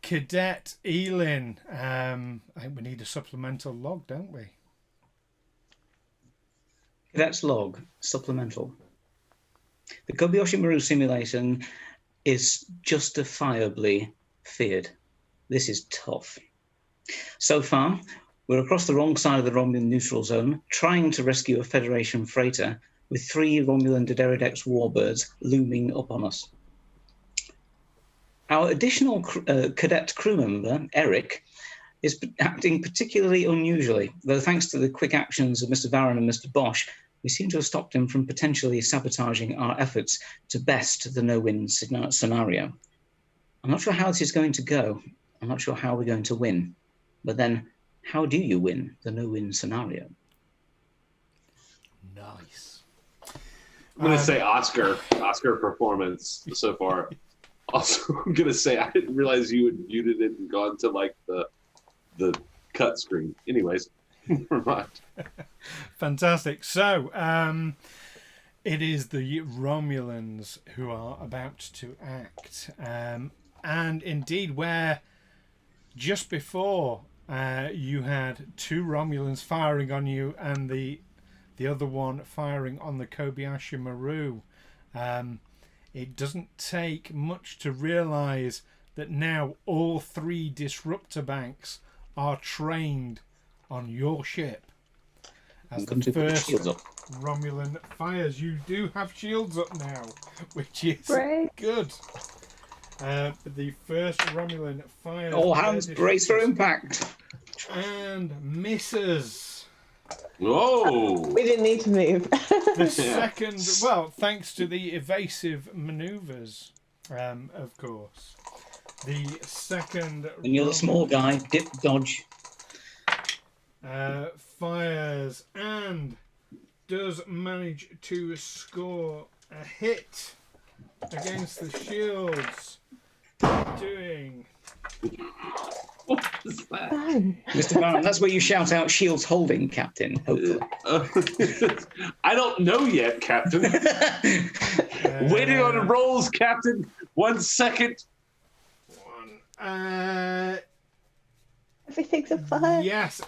Cadet Eelin, I think we need a supplemental log, don't we? Cadet's log, supplemental. The Kobayashi Maru simulation is justifiably feared. This is tough. So far, we're across the wrong side of the Romulan neutral zone, trying to rescue a Federation freighter with 3 Romulan Dederidex warbirds looming up on us. Our additional cadet crew member, Eric, is acting particularly unusually, though thanks to the quick actions of Mr. Varren and Mr. Bosh, we seem to have stopped him from potentially sabotaging our efforts to best the no-win scenario. I'm not sure how this is going to go. I'm not sure how we're going to win. But then, how do you win the no-win scenario? Nice. I'm going to say Oscar performance so far. Also, I'm going to say I didn't realize you had muted it and gone to like the cut screen. Anyways, never mind. Fantastic. So, it is the Romulans who are about to act. And indeed, where just before you had 2 Romulans firing on you and the the other one firing on the Kobayashi Maru. It doesn't take much to realise that now all 3 disruptor banks are trained on your ship. As the first Romulan fires, you do have shields up now, which is good. The first Romulan fires. All hands brace for impact. And misses. Whoa! We didn't need to move. The second, well, thanks to the evasive manoeuvres, of course. The second. And you're the small guy, dip, dodge. Fires and does manage to score a hit against the shields. Doing. What is that? Mr. Varren, that's where you shout out shields holding, Captain, hopefully. I don't know yet, Captain. Waiting on the rolls, Captain. 1 second. Everything's a fire. Yes,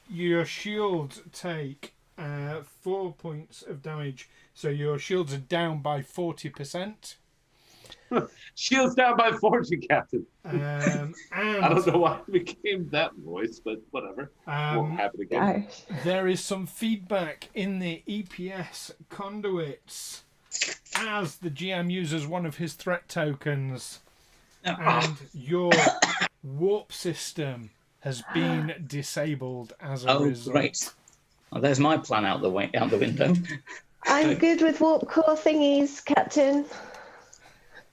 your shields take 4 points of damage, so your shields are down by 40%. Shields down by 40, Captain. And I don't know why it became that voice, but whatever. Won't happen again. There is some feedback in the EPS conduits as the GM uses one of his threat tokens, and your warp system has been disabled as a result. Great. Well, there's my plan out the window. I'm good with warp core thingies, Captain.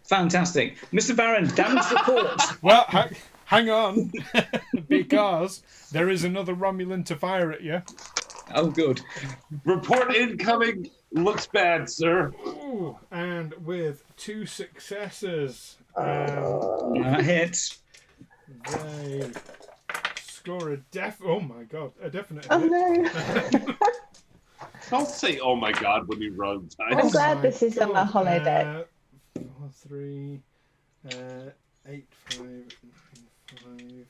Fantastic. Mr. Varren, damage report. Well, hang on, because there is another Romulan to fire at you. Oh, good. Report incoming. Looks bad, sir. Ooh, and with 2 successes, That hits. they score a definite Oh hit. no. Don't say, oh my God, when you run time. I'm glad my this is on the holodeck. 4, 3, 8, 5, 9,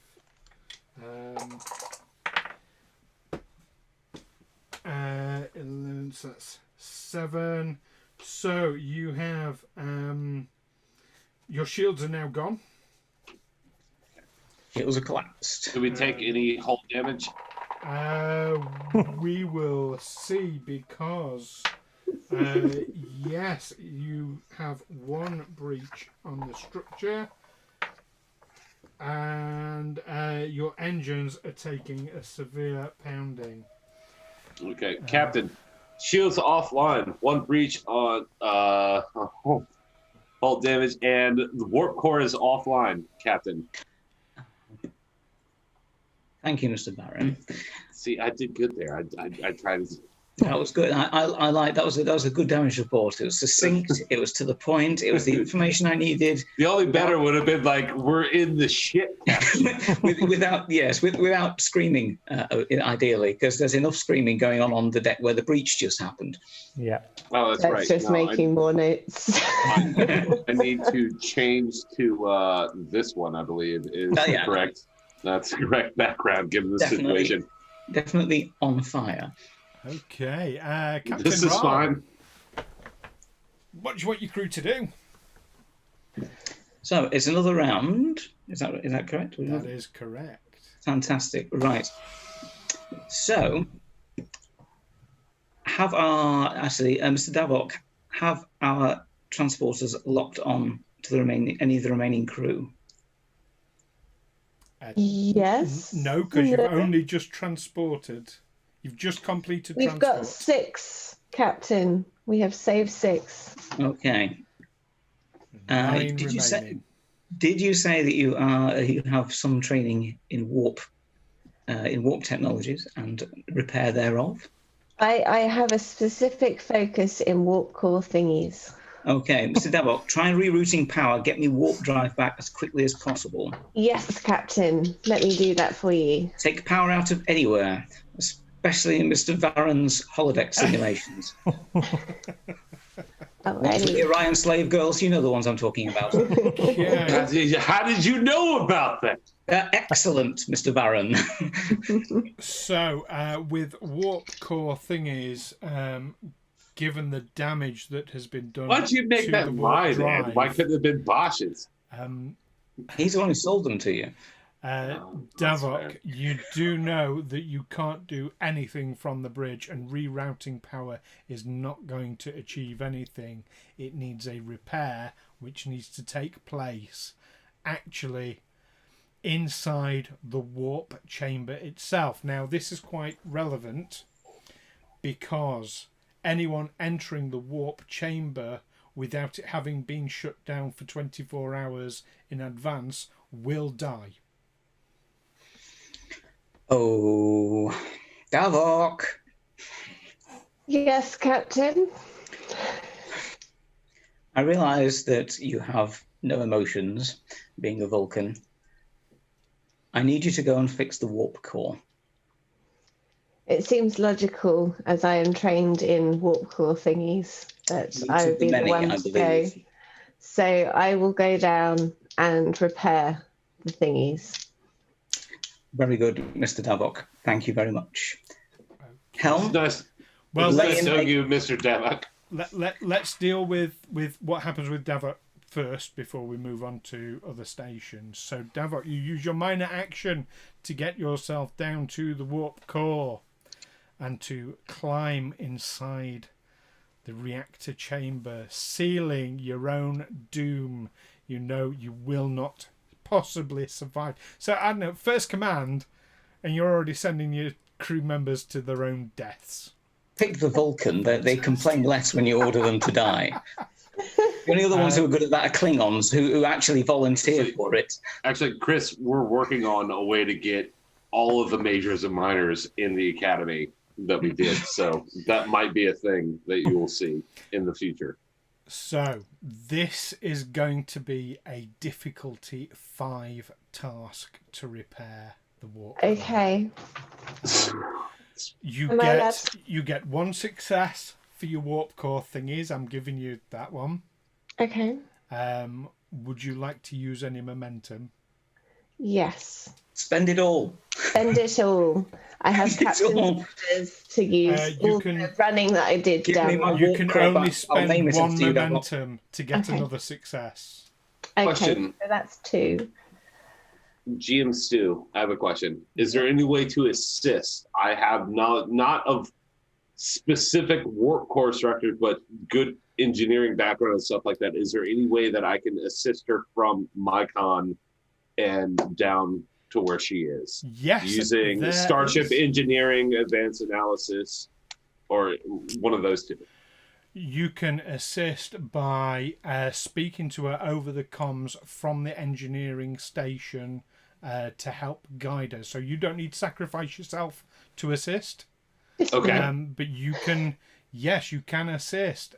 5. 11, so that's 7. So you have your shields are now gone. Shields are collapsed. Do we take any hull damage? We will see, because yes, you have 1 breach on the structure, and your engines are taking a severe pounding. Okay, Captain. Shields offline. 1 breach on hull damage, and the warp core is offline, Captain. Thank you, Mr. Varren. See, I did good there. I tried to. That was good. I like that. Was a good damage report. It was succinct. It was to the point. It was the information I needed. The only better would have been like, we're in the shit. without screaming, ideally, because there's enough screaming going on the deck where the breach just happened. Yeah. Oh, that's That's right. just making more notes. I need to change to this one, I believe, is correct. That's the correct background given the situation. Definitely on fire. Okay, Captain This is Wraal, fine. what do you want your crew to do? So it's another round. Is that correct? That is correct. Fantastic. Right. So have our Mr. Davok, have our transporters locked on to any of the remaining crew? Yes. No, because you've No. only just transported. You've just completed We've transport. got 6, Captain. We have saved 6. Okay. 9 did you say? remaining. Did you say that you have some training in warp technologies and repair thereof? I have a specific focus in warp core thingies. Okay, Mr. Davok, try rerouting power. Get me warp drive back as quickly as possible. Yes, Captain. Let me do that for you. Take power out of anywhere, especially in Mr. Varren's holodeck simulations. Alrighty. Orion slave girls, you know the ones I'm talking about. Okay. How did you know about that? Excellent, Mr. Varren. So, with warp core thingies, given the damage that has been done Why'd you make to that the warp mine, drive, Ed? Why couldn't it have been Bosch's? He's the one who sold them to you. That's Davok, fair. you do know that you can't do anything from the bridge, and rerouting power is not going to achieve anything. It needs a repair, which needs to take place actually inside the warp chamber itself. Now, this is quite relevant because anyone entering the warp chamber without it having been shut down for 24 hours in advance will die. Oh, Davok. Yes, Captain. I realise that you have no emotions, being a Vulcan. I need you to go and fix the warp core. It seems logical, as I am trained in warp core thingies, that Least I of would the be many, the one I to go. believe. So I will go down and repair the thingies. Very good, Mr. Davok. Thank you very much. It's Helm, nice. Well, It's lay nice in knowing wait. you, Mr. Davok. let's deal with what happens with Davok first before we move on to other stations. So, Davok, you use your minor action to get yourself down to the warp core and to climb inside the reactor chamber, sealing your own doom. You know you will not possibly survive. So, I don't know, first command, and you're already sending your crew members to their own deaths. pick the Vulcan. They complain less when you order them to die. The only other ones who are good at that are Klingons, who actually volunteer for it. Actually, Chris, we're working on a way to get all of the majors and minors in the academy that we did. So that might be a thing that you will see in the future. So, this is going to be a difficulty 5 task to repair the warp. Okay. You Am I allowed you get 1 success for your warp core thingies. I'm giving you that one. Okay. Would you like to use any momentum? Yes. Spend it all. Spend it all. I have Spend it captain's all. orders to use you all can- the running that I did Give me down my there. You warp can core only back. I'll name spend it 1 after you, Davok. momentum to get Okay. another success. Okay, Question. so that's 2. GM Stu, I have a question. Is there any way to assist? I have not of specific warp core structures, but good engineering background and stuff like that. Is there any way that I can assist her from my con and down to where she is? Yes. Using there Starship is. Engineering, Advanced Analysis, or one of those two. You can assist by speaking to her over the comms from the engineering station to help guide her. So you don't need to sacrifice yourself to assist. Okay. But you can, yes, you can assist.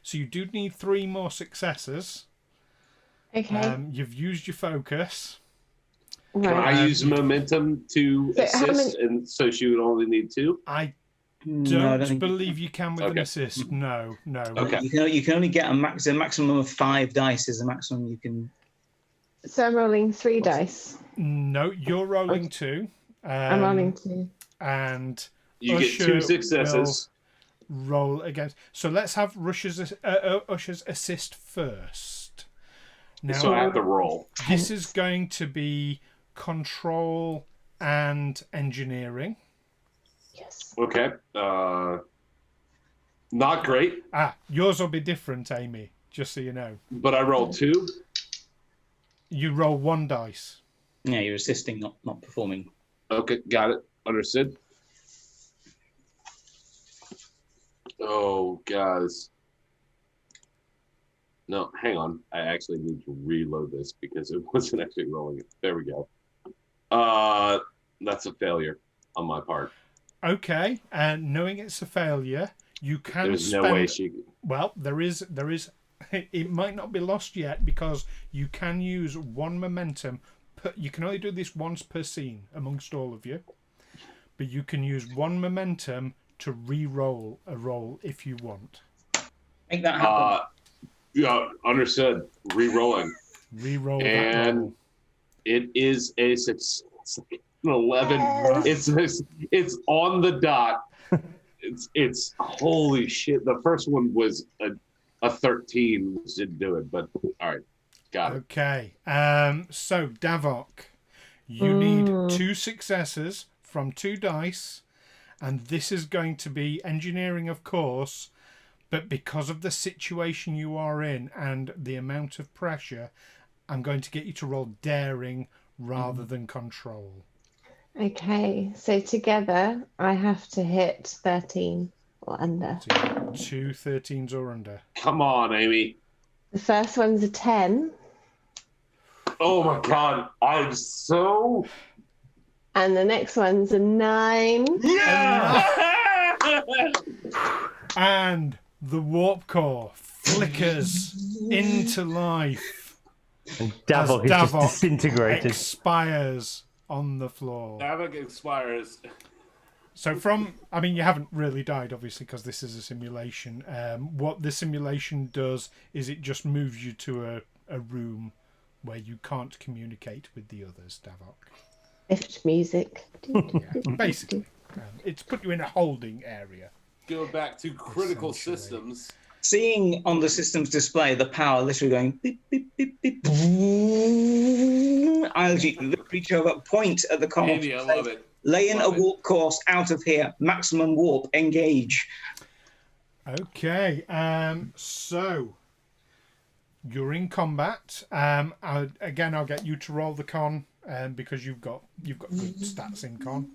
So you do need 3 more successes. Okay. You've used your focus. Can Right. I use momentum to So how assist, and so she would only need 2? I No, I don't don't think believe you can with an Okay. assist. No. Okay. You can only get a maximum of 5 dice is the maximum you can. So I'm rolling 3 dice. No, you're rolling 2. I'm rolling 2. And You get 2 Usher successes. roll against. So let's have Usher's assist first. Now, So I have to roll. this is going to be control and engineering. Yes. Okay. Not great, Yours will be different, Amy, just so you know. but I rolled 2. You roll 1 dice. Yeah, you're assisting, not performing. Okay, got it. Understood. Oh, guys. No, hang on. I actually need to reload this because it wasn't actually rolling it. There we go. That's a failure on my part. Okay, and knowing it's a failure, you can There's spend... no way she... Well, there is. It might not be lost yet because you can use 1 momentum. You can only do this once per scene amongst all of you, but you can use 1 momentum to re-roll a roll if you want. Make that happen. Yeah, understood. Re-rolling. Re-roll that And roll. it is a 6, 11. Yes. It's on the dot. It's holy shit. The first one was a 13, which didn't do it, but all right, got it. Okay. So Davok, you need 2 successes from 2 dice, and this is going to be engineering, of course, but because of the situation you are in and the amount of pressure, I'm going to get you to roll daring rather than control. Okay, so together I have to hit 13 or under. So you got 2 13s or under. Come on, Amy. The first one's a 10, Oh my god, I'm so and the next one's a 9. yeah. And the warp core flickers into life. And Davok is just Davok disintegrated. expires on the floor. Davok expires. So you haven't really died, obviously, because this is a simulation. What the simulation does is it just moves you to a room where you can't communicate with the others, Davok. Lift music. Yeah, basically. It's put you in a holding area. Go back to critical Essentially. systems. Seeing on the system's display the power literally going beep, beep, beep, beep. I'll reach over, point at the comm. Amy, I love it. Lay in a Love it. warp course out of here. Maximum warp. Engage. Okay, so you're in combat. I'll get you to roll the con because you've got good stats in con.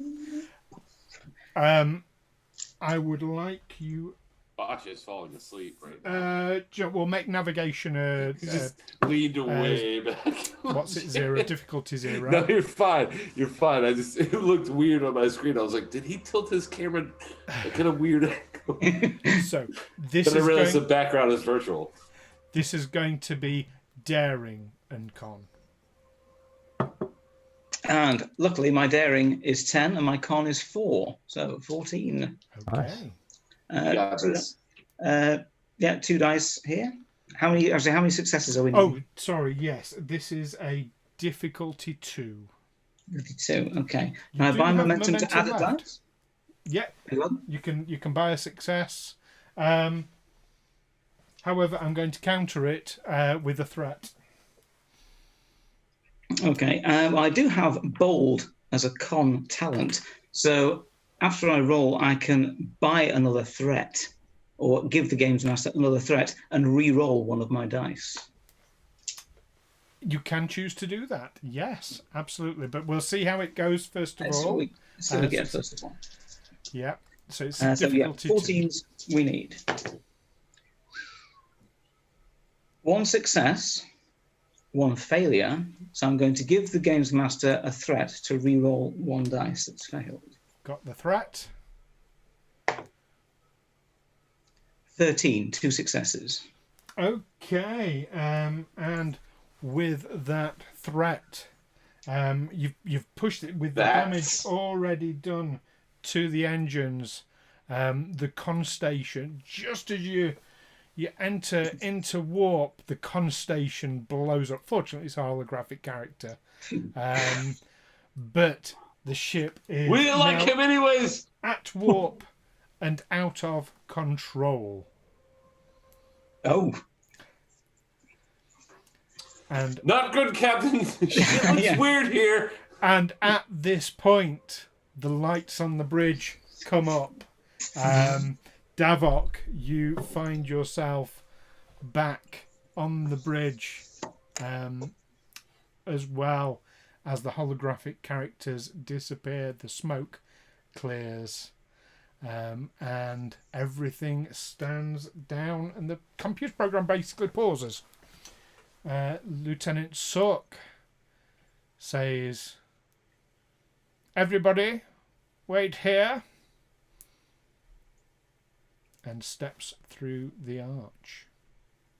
I would like you. Bosh is falling asleep right now. We'll make navigation He just leaned way back. what's it, 0, difficulty 0. No, you're fine. You're fine. It looked weird on my screen. I was like, did he tilt his camera kind of weird? So this But I is realized going, the background is virtual. this is going to be daring and con. And luckily, my daring is 10 and my con is 4. So 14. Okay. Nice. Got this. Yeah, 2 dice here. How many successes are we Oh, needing? sorry. Yes, this is a difficulty 2. 52. Okay. You Can I do buy have momentum to momentum add a left. dice? Yeah, Anyone? you can buy a success. However, I'm going to counter it with a threat. Okay. I do have bold as a con talent. So after I roll, I can buy another threat or give the games master another threat and re-roll one of my dice. You can choose to do that. Yes, absolutely. But we'll see how it goes first of Let's see all. what we get first of all. Yeah. So it's So yeah, difficulty 2. 14s we need. 1 success, 1 failure. So I'm going to give the games master a threat to re-roll 1 dice that's failed. Got the threat. 13, 2 successes. Okay. And with that threat, you've pushed it with the damage already done to the engines. The con station, just as you enter into warp, the con station blows up. Fortunately, it's a holographic character, but the ship is We didn't like now him anyways. at warp and out of control. Oh, And Not good, Captain. Shit looks Yeah. weird here. And at this point, the lights on the bridge come up. Davok, you find yourself back on the bridge, as well as the holographic characters disappear. The smoke clears, and everything stands down, and the computer program basically pauses. Lieutenant Sook says, "Everybody, wait here," and steps through the arch.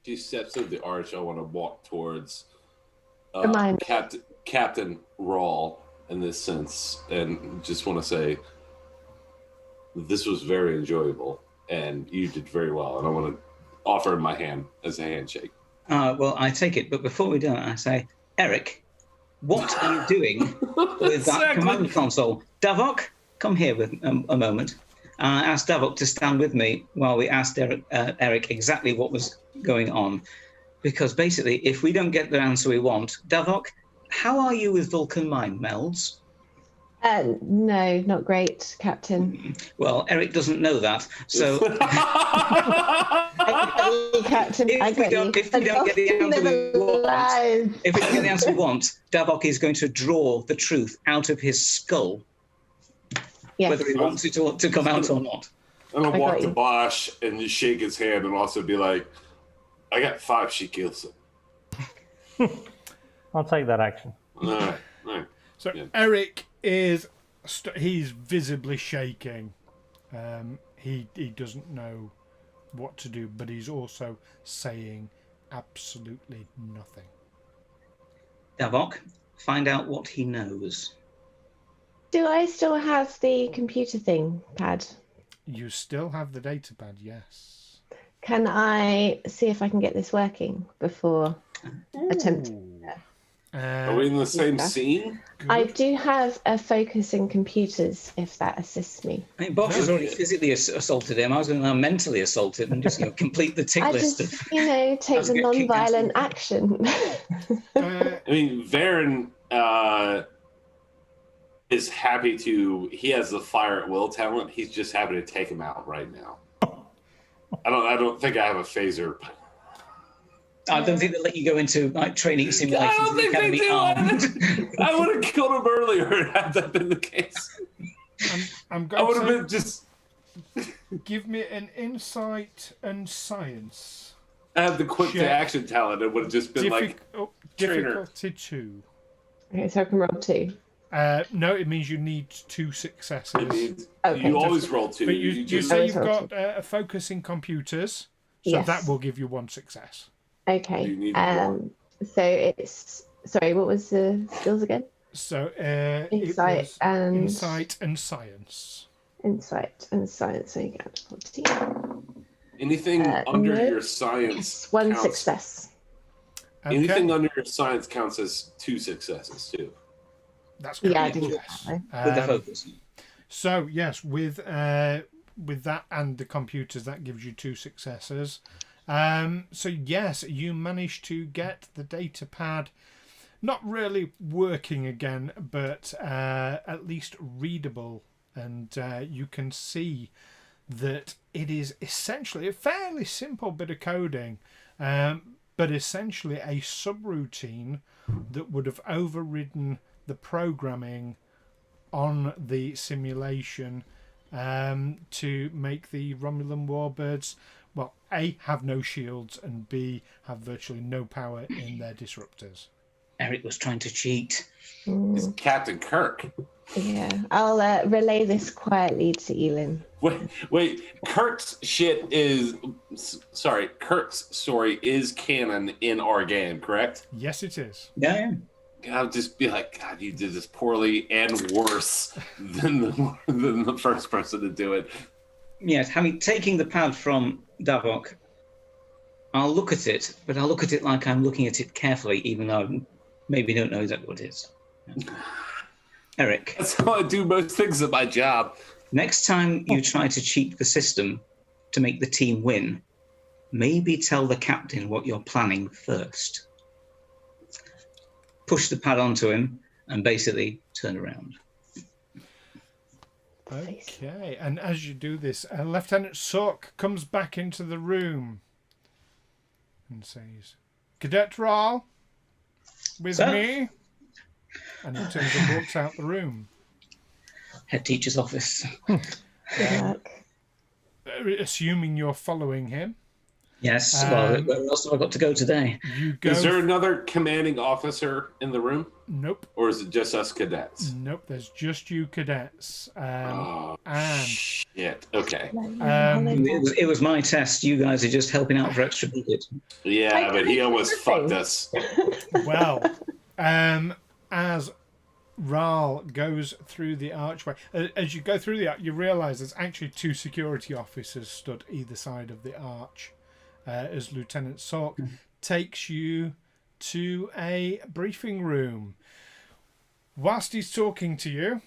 She steps through the arch. I want to walk towards Remind me. Captain Wraal in this sense, and just want to say this was very enjoyable, and you did very well. And I want to offer him my hand as a handshake. Well, I take it, but before we do it, I say, Eric, what are you doing with that command console? Davok, come here with a moment. I asked Davok to stand with me while we asked Eric exactly what was going on. Because basically, if we don't get the answer we want, Davok, how are you with Vulcan mind melds? No, not great, Captain. Well, Eric doesn't know that, so Captain, if we don't get the answer we want, Davok is going to draw the truth out of his skull, whether he wants it to come out or not. I'm gonna walk to Bosh and just shake his hand and also be like, "I got 5 shekels." I'll take that action. All right. So Eric is he's visibly shaking. He doesn't know what to do, but he's also saying absolutely nothing. Davok, find out what he knows. Do I still have the computer thing pad? You still have the data pad, yes. Can I see if I can get this working before attempting? Are we in the same scene? Good. I do have a focus in computers, if that assists me. I mean, Bosh has already physically assaulted him. I was going to mentally assault him and just complete the tick list. Take the non-violent action. I mean, Varren is happy to. He has the fire at will talent. He's just happy to take him out right now. I don't think I have a phaser. I don't think they let you go into training simulations. I don't think they do. I would have killed him earlier had that been the case. I'm going I would have to been just. give me an insight and science. I had the quick to action talent. It would have just been difficulty 2. Okay, so I can roll 2. No, it means you need 2 successes. Okay. You always roll 2. But you say you've got a focus in computers, so that will give you 1 success. Okay. You need so it's what was the skills again? So insight and science. Insight and science. So you get 14. Anything under your science. Yes, 1 counts. success. Okay. Anything under your science counts as 2 successes too. That's correct. Yeah, I didn't get that. With the focus. So yes, with that and the computers, that gives you 2 successes. So yes, you managed to get the data pad not really working again, but at least readable, and you can see that it is essentially a fairly simple bit of coding, but essentially a subroutine that would have overridden the programming on the simulation to make the Romulan warbirds, well, A, have no shields, and B, have virtually no power in their disruptors. Eric was trying to cheat. It's Captain Kirk. Yeah, I'll relay this quietly to Eelin. Wait, Kirk's story is canon in our game, correct? Yes, it is. Yeah. I'll just be like, God, you did this poorly and worse than the first person to do it. Yes, taking the pad from Davok, I'll look at it, but I'll look at it like I'm looking at it carefully, even though I maybe don't know exactly what it is. Eric. That's how I do most things at my job. Next time you try to cheat the system to make the team win, maybe tell the captain what you're planning first. Push the pad onto him and basically turn around. Okay, and as you do this, Lieutenant Sook comes back into the room and says, "Cadet Wraal, with me?" And he turns and walks out the room. Head teacher's office. Good luck. Assuming you're following him. Yes, well, where else have I got to go today? You go. Is there another commanding officer in the room? Nope. Or is it just us cadets? Nope, there's just you cadets. Oh, and shit. Okay. It was my test. You guys are just helping out for extra budget. Yeah, but he almost fucked us. Well, as Wraal goes through the archway, as you go through the arch, you realise there's actually 2 security officers stood either side of the arch. as Lieutenant Salk takes you to a briefing room. Whilst he's talking to you,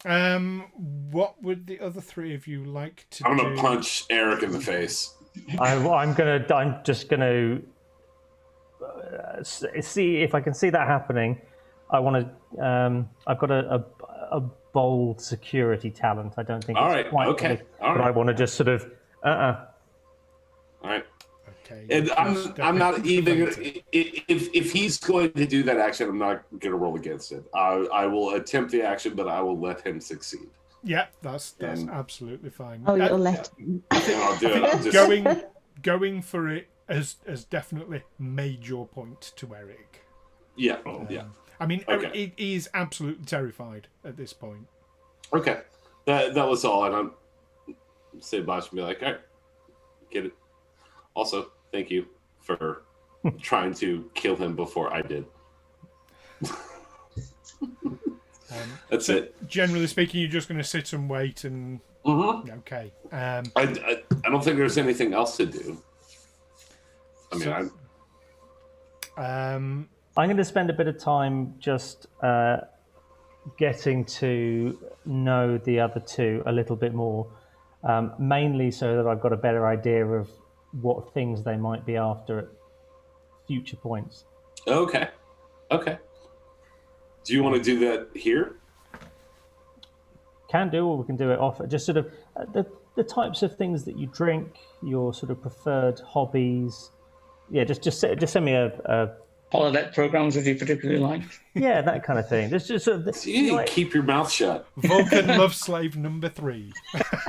what would the other three of you like to do? I'm gonna punch Eric in the face. I'm just gonna see if I can see that happening. I want to. I've got a bold security talent. I don't think All it's right, quite okay, big, all but right. I want to just sort of. All right. Okay. And I'm not even activated. if he's going to do that action, I'm not going to roll against it. I will attempt the action, but I will let him succeed. Yeah, that's absolutely fine. Oh, you'll let him. I'll do it. I'll just, Going for it has definitely made your point to Eric. yeah. I mean, Okay. Eric is absolutely terrified at this point. Okay. That was all, and I'm say Bosh and be like, all right, get it. Also, thank you for trying to kill him before I did. That's it. Generally speaking, you're just going to sit and wait and... Mm-hmm. Okay. I don't think there's anything else to do. I mean, I'm going to spend a bit of time just getting to know the other two a little bit more, mainly so that I've got a better idea of what things they might be after at future points. Okay. Do you want to do that here? Can do, or we can do it off. Just sort of the types of things that you drink, your sort of preferred hobbies. Yeah, just send me a Holodeck programs, if you particularly like. yeah, that kind of thing. Just sort of So you need to keep your mouth shut. Vulcan love slave number 3.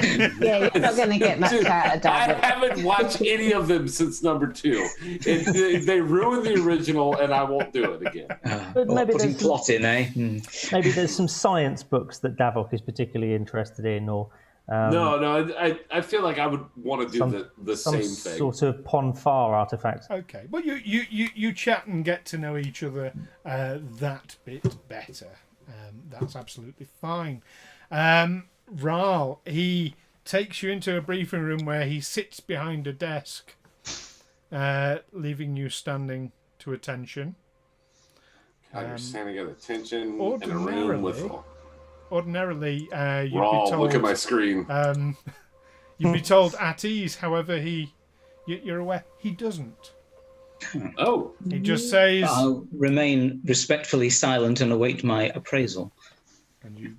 Yeah, you're not going to get much Dude, out of I Davok. haven't watched any of them since number 2. They ruined the original, and I won't do it again. But maybe Putting there's plot in, eh? maybe there's some science books that Davok is particularly interested in, or No, I feel like I would want to do the some same thing. sort of Ponfar artifact. Okay. Well, you chat and get to know each other that bit better. That's absolutely fine. Wraal, he takes you into a briefing room where he sits behind a desk, leaving you standing to attention. God, you're standing at attention in a ordinarily- room with... Ordinarily, you'd Wraal, be told. look at my screen. You'd be told at ease. However, you're aware he doesn't. Oh. He just says, I'll remain respectfully silent and await my appraisal. and you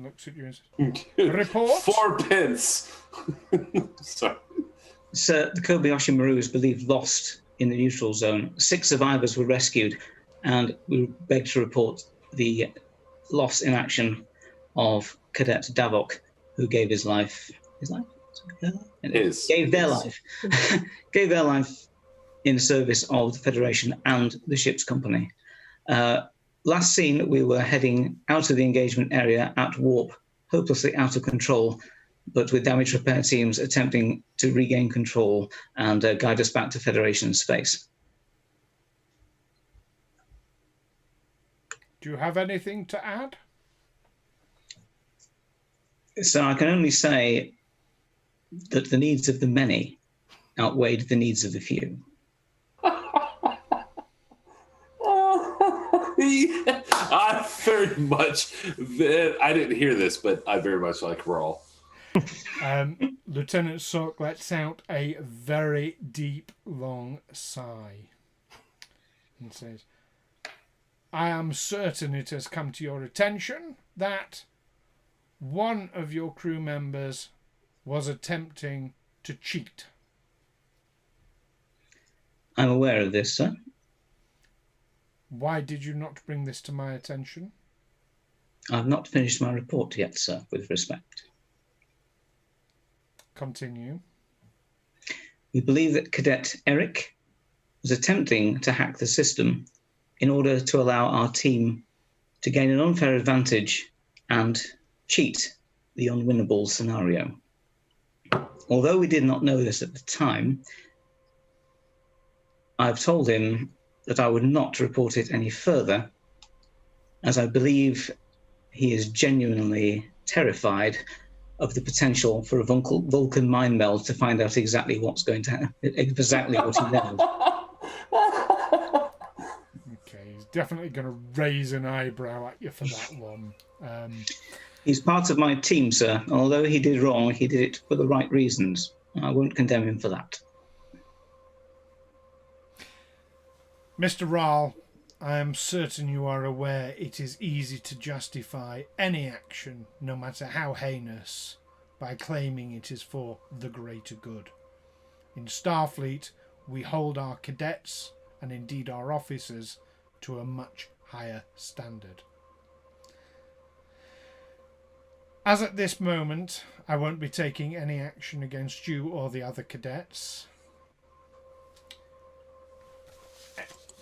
looks at you and says, report. 4 pence. Sorry. Sir, the Kobayashi Maru is believed lost in the neutral zone. 6 survivors were rescued, and we beg to report the loss in action of Cadet Davok, who gave his life. His life? His. Gave their life. Gave their life in service of the Federation and the ship's company. Last seen, we were heading out of the engagement area at warp, hopelessly out of control, but with damage repair teams attempting to regain control and guide us back to Federation space. Do you have anything to add? So I can only say that the needs of the many outweighed the needs of the few. I very much... I didn't hear this, but I very much like Wraal. Lieutenant Salk lets out a very deep, long sigh and says, I am certain it has come to your attention that one of your crew members was attempting to cheat. I'm aware of this, sir. Why did you not bring this to my attention? I've not finished my report yet, sir, with respect. Continue. We believe that Cadet Eric was attempting to hack the system in order to allow our team to gain an unfair advantage and cheat the unwinnable scenario. Although we did not know this at the time, I've told him that I would not report it any further, as I believe he is genuinely terrified of the potential for a Vulcan mind meld to find out exactly what's going to happen, exactly what he knows. Okay, he's definitely going to raise an eyebrow at you for that one. He's part of my team, sir. Although he did wrong, he did it for the right reasons. I won't condemn him for that. Mr. Wraal, I am certain you are aware it is easy to justify any action, no matter how heinous, by claiming it is for the greater good. In Starfleet, we hold our cadets, and indeed our officers, to a much higher standard. As at this moment, I won't be taking any action against you or the other cadets.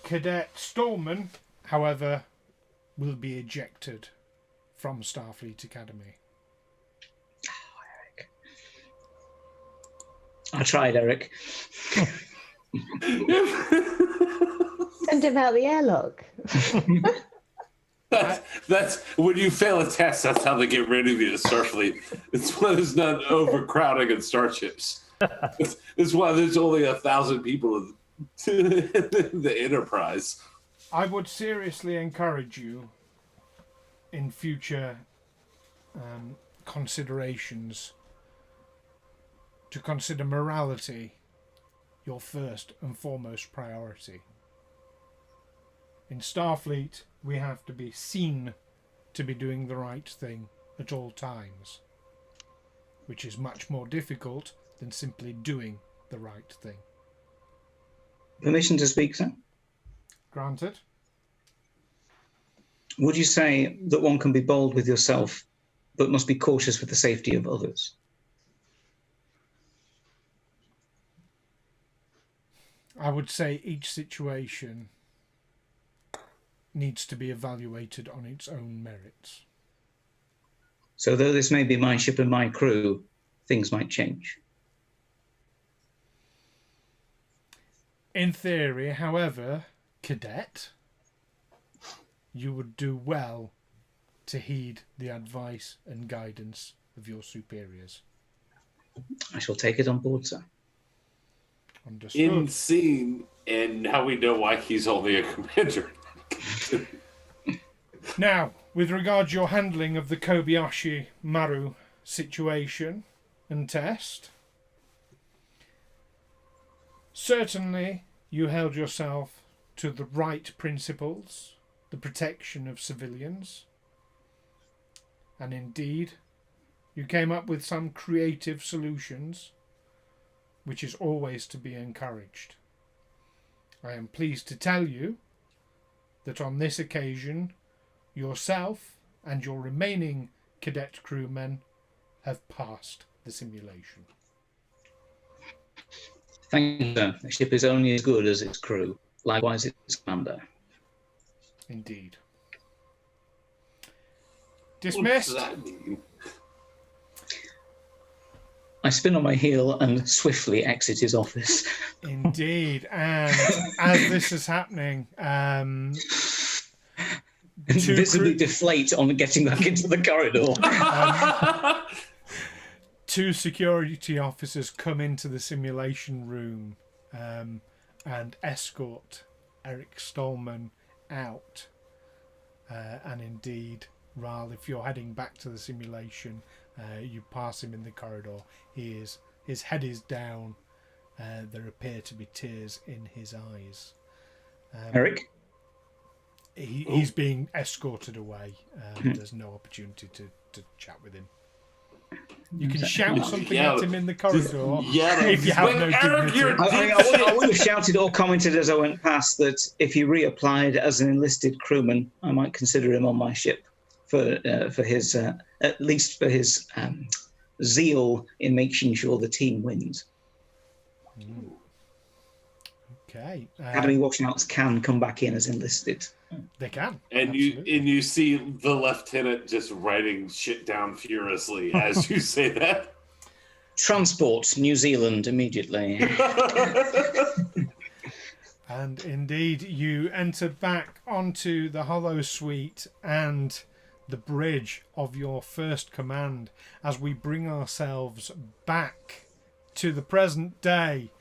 Cadet Stallman, however, will be ejected from Starfleet Academy. I tried, Eric. Send him out the airlock. That's when you fail a test. That's how they get rid of you at Starfleet. It's why there's not overcrowding in starships. It's why there's only 1,000 people in the Enterprise. I would seriously encourage you in future considerations to consider morality your first and foremost priority. In Starfleet, we have to be seen to be doing the right thing at all times, which is much more difficult than simply doing the right thing. Permission to speak, sir? Granted. Would you say that one can be bold with yourself, but must be cautious with the safety of others? I would say each situation needs to be evaluated on its own merits. So though this may be my ship and my crew, things might change. In theory, however, cadet, you would do well to heed the advice and guidance of your superiors. I shall take it on board, sir. Understood. Insane, and now we know why he's only a commander. Now, with regard to your handling of the Kobayashi Maru situation and test, certainly you held yourself to the right principles, the protection of civilians, and indeed you came up with some creative solutions, which is always to be encouraged. I am pleased to tell you that on this occasion, yourself and your remaining cadet crewmen have passed the simulation. Thank you, sir. A ship is only as good as its crew. Likewise, its commander. Indeed. What does Dismissed. that mean? I spin on my heel and swiftly exit his office. Indeed. And as this is happening, Visibly deflate on getting back into the corridor. two security officers come into the simulation room and escort Eric Stallman out. And indeed, Wraal, if you're heading back to the simulation, you pass him in the corridor. His head is down. There appear to be tears in his eyes. Eric? He's being escorted away. There's no opportunity to chat with him. You can shout something at him in the corridor if you have no dignity. I would have shouted or commented as I went past that if he reapplied as an enlisted crewman, I might consider him on my ship for his at least for his zeal in making sure the team wins. Okay. Academy Washingtons can come back in as enlisted. They can. And absolutely. you see the lieutenant just writing shit down furiously as you say that. Transport New Zealand immediately. And indeed, you enter back onto the Hollow Suite, and the bridge of your first command as we bring ourselves back to the present day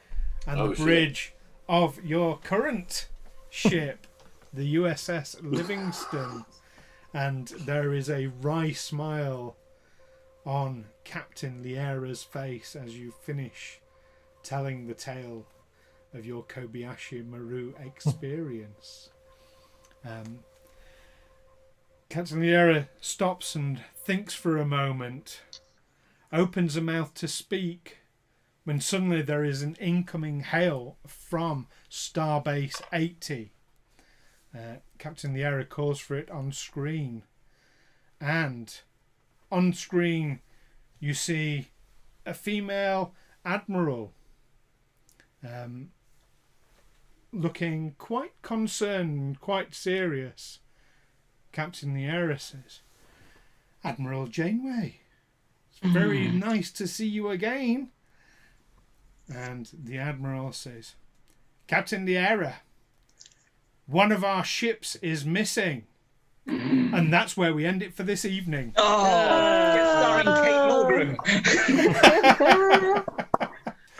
and the bridge of your current ship, the USS Livingston. And there is a wry smile on Captain Liera's face as you finish telling the tale of your Kobayashi Maru experience. Captain Liera stops and thinks for a moment, opens a mouth to speak, when suddenly there is an incoming hail from Starbase 80. Captain Liera calls for it on screen. And on screen you see a female admiral looking quite concerned, quite serious. Captain Liera says, "Admiral Janeway, it's very nice to see you again." And the Admiral says, "Captain Liera, one of our ships is missing." And that's where we end it for this evening. Starring Kate Mulgrew.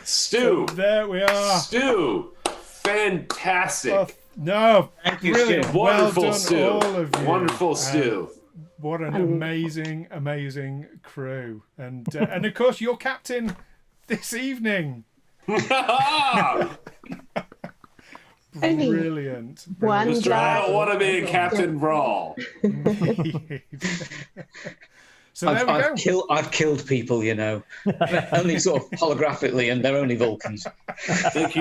Stu. So there we are. Stu. Fantastic. No, Thank you, brilliant. Stu. Wonderful, well done, Stu. all of you. Wonderful, Stu. What an amazing, amazing crew. And of course, your captain this evening. Brilliant. One Mr. I don't guy. want to be a Captain Wraal. So there we go. I've killed people, you know, only sort of holographically, and they're only Vulcans. Thank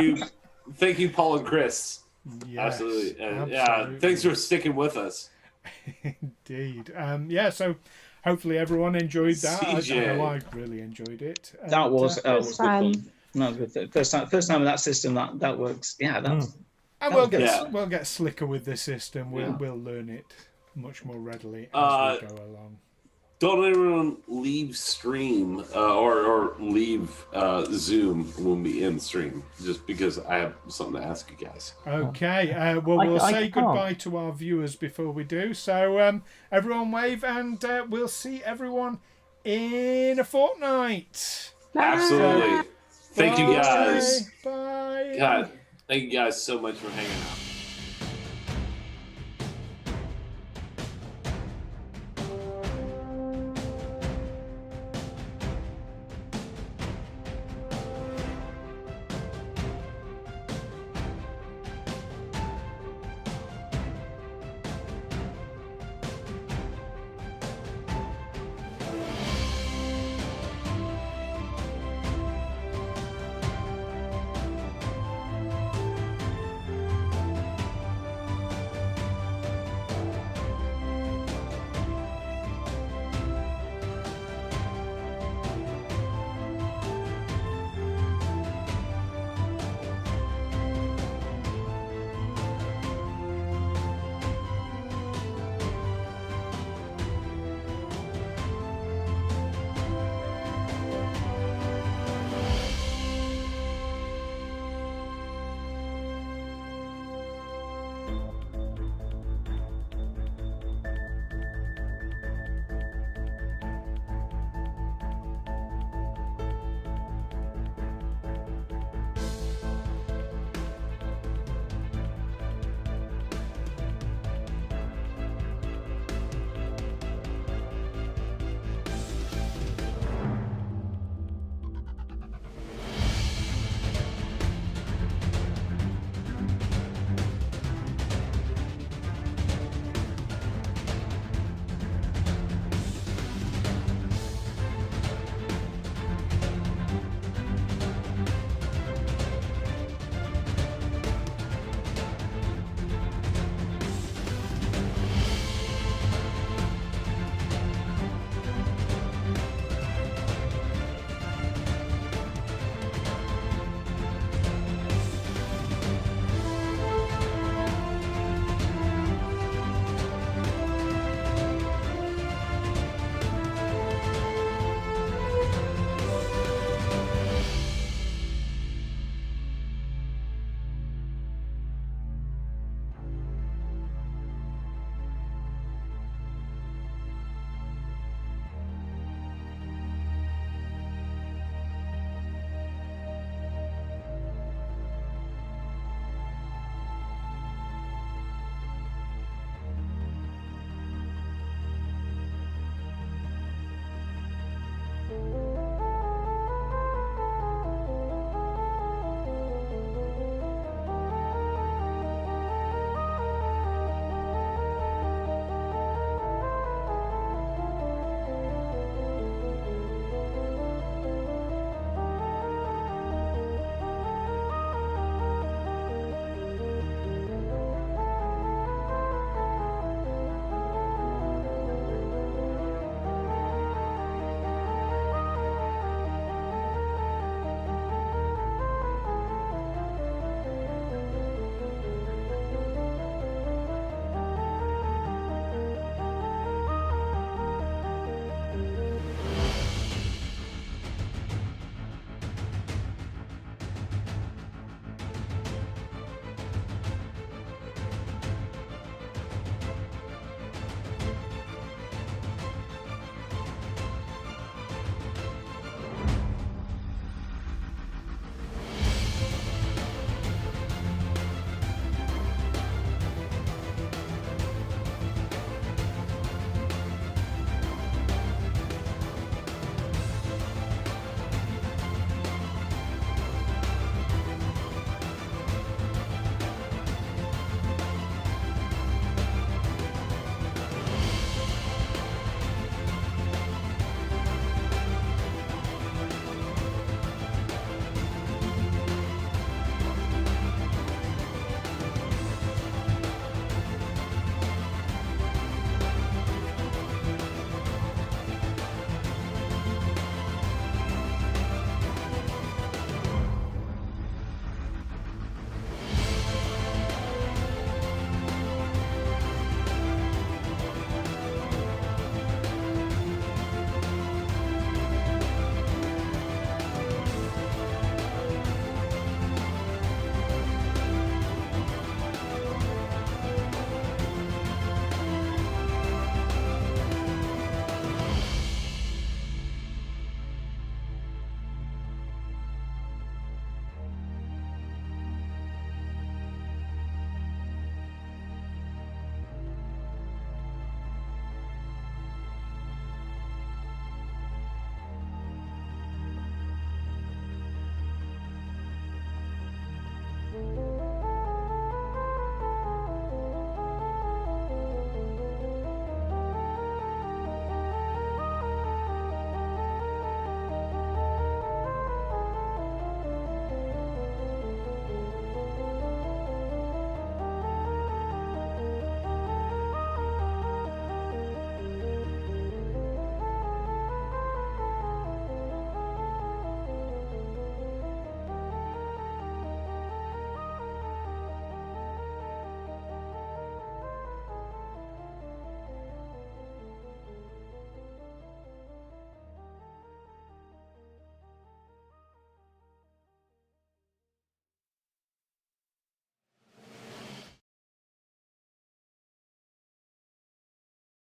you, Paul and Chris. Yes, Absolutely. And, absolutely. thanks for sticking with us. Indeed. So hopefully everyone enjoyed that. CJ. I know I really enjoyed it. That was good fun. fun. No, good. First time with that system that works. Yeah, that's And we'll get slicker with the system. We'll learn it much more readily as we go along. Don't everyone leave stream or leave Zoom when we end stream, just because I have something to ask you guys. Okay. We'll I say can't. goodbye to our viewers before we do. So everyone wave, and we'll see everyone in a fortnight. Absolutely. Thank you guys. Bye. God, thank you guys so much for hanging out.